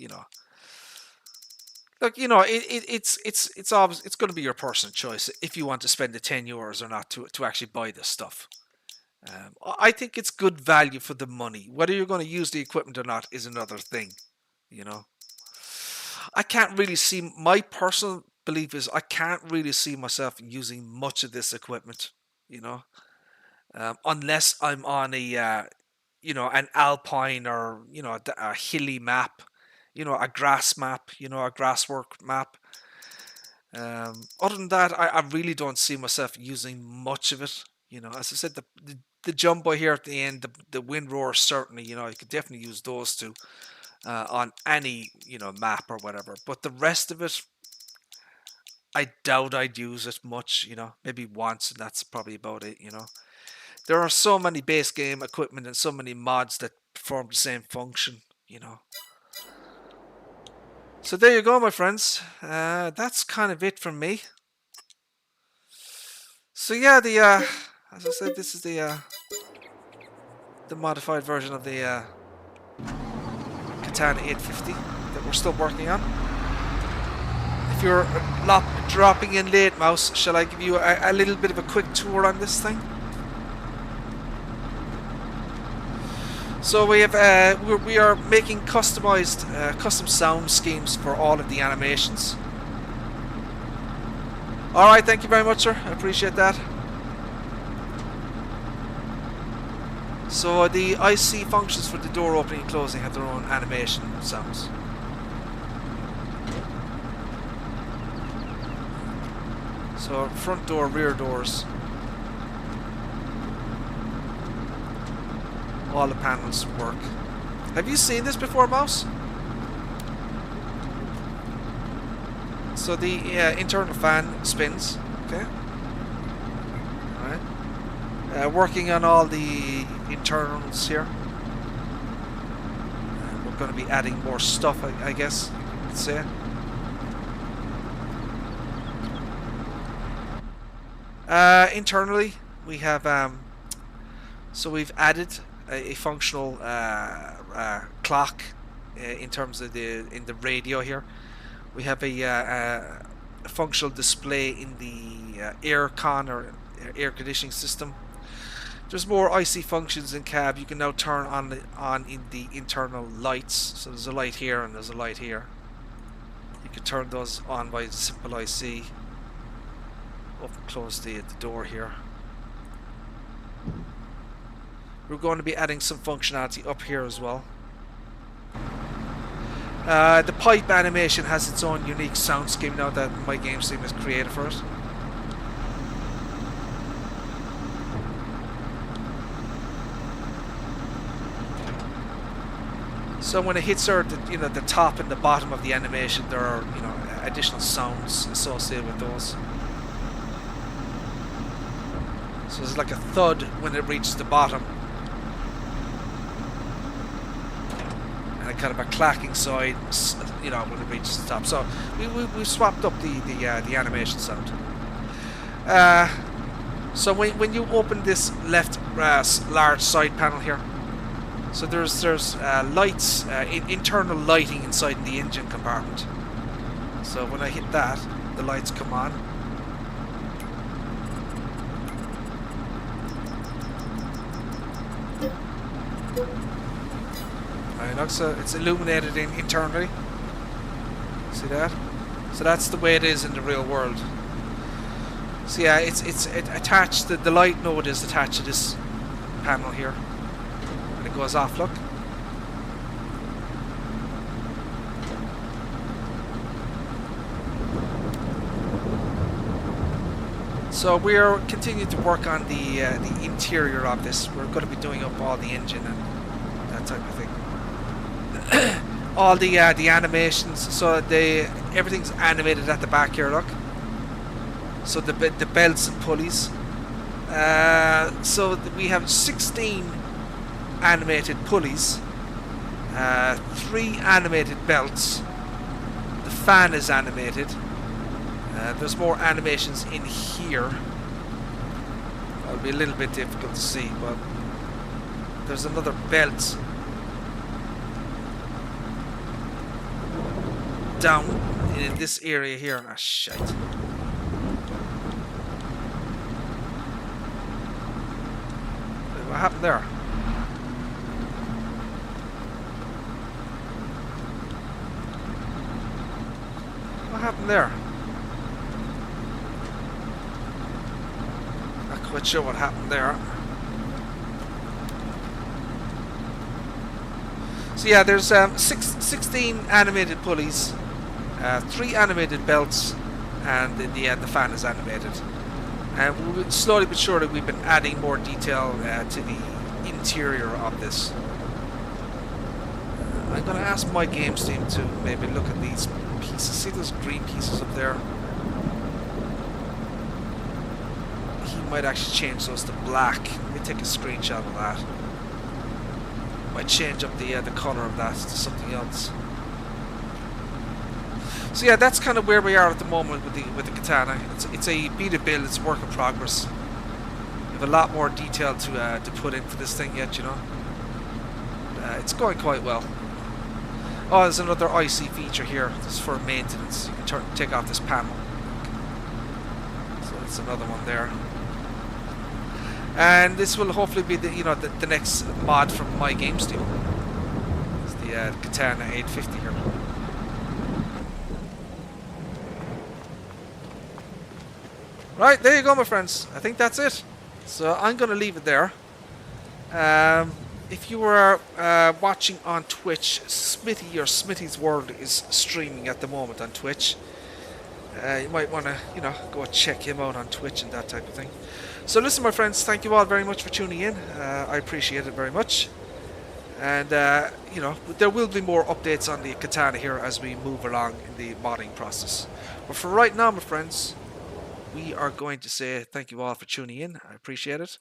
look, it's obvious it's going to be your personal choice if you want to spend the €10 or not to actually buy this stuff. I think it's good value for the money. Whether you're going to use the equipment or not is another thing, I can't really see, my personal belief is I can't really see myself using much of this equipment, unless I'm on an alpine or, a hilly map, a grass map, a grasswork map. Other than that, I really don't see myself using much of it. As I said, the jumbo here at the end, the wind roar, certainly, you could definitely use those two on any, map or whatever. But the rest of it, I doubt I'd use it much, maybe once, and that's probably about it, There are so many base game equipment and so many mods that perform the same function, So there you go, my friends. That's kind of it from me. So yeah, as I said, this is the modified version of the Katana 850 that we're still working on. If you're not dropping in late, Mouse, shall I give you a little bit of a quick tour on this thing? So we are making customized custom sound schemes for all of the animations. Alright, thank you very much, sir. I appreciate that. So the IC functions for the door opening and closing have their own animation sounds. So front door, rear doors. All the panels work. Have you seen this before, Mouse? So the internal fan spins. Okay. Alright. Working on all the internals here. We're going to be adding more stuff, I guess you could say. Internally, we have so we've added a functional clock in terms of in the radio here. We have a functional display in the aircon or air conditioning system. There's more IC functions in cab. You can now turn on in the internal lights. So there's a light here and there's a light here. You can turn those on by simple IC. Open and close the door here. We're going to be adding some functionality up here as well. The pipe animation has its own unique sound scheme now that MyGamesteam has created for it. So when it hits her, the top and the bottom of the animation, there are additional sounds associated with those. So there's like a thud when it reaches the bottom. And kind of a clacking side, you know, when it reaches the top. So we swapped up the animation sound. So when you open this left large side panel here, so there's lights, internal lighting inside the engine compartment. So when I hit that, the lights come on. Right, so it's illuminated internally. See that? So that's the way it is in the real world. So yeah, it's attached. The light node is attached to this panel here, and it goes off. Look. So we are continuing to work on the interior of this. We're going to be doing up all the engine and that type of thing. All the animations. So everything's animated at the back here. Look. So the belts and pulleys. So we have 16 animated pulleys, 3 animated belts. The fan is animated. There's more animations in here. It'll be a little bit difficult to see, but there's another belt down in this area here. Ah, shite. What happened there? What happened there? Not quite sure what happened there. So yeah, there's 16 animated pulleys, 3 animated belts, and the fan is animated. And slowly but surely we've been adding more detail to the interior of this. I'm going to ask MyGamesteam to maybe look at these pieces. See those green pieces up there? He might actually change those to black. Let me take a screenshot of that. Might change up the color of that to something else. So yeah, that's kind of where we are at the moment with the katana. It's a beta build. It's a work in progress. We have a lot more detail to put into this thing yet, you know. It's going quite well. Oh, there's another IC feature here. This is for maintenance. You can take off this panel. So that's another one there. And this will hopefully be the next mod from MyGamesteam. It's the Katana 850 here. Right, there you go, my friends. I think that's it. So I'm going to leave it there. If you were watching on Twitch, Smithy or Smithy's World is streaming at the moment on Twitch. You might want to, go check him out on Twitch and that type of thing. So listen, my friends, thank you all very much for tuning in. I appreciate it very much. And, there will be more updates on the katana here as we move along in the modding process. But for right now, my friends, we are going to say thank you all for tuning in. I appreciate it.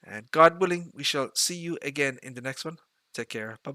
And God willing, we shall see you again in the next one. Take care. Bye-bye.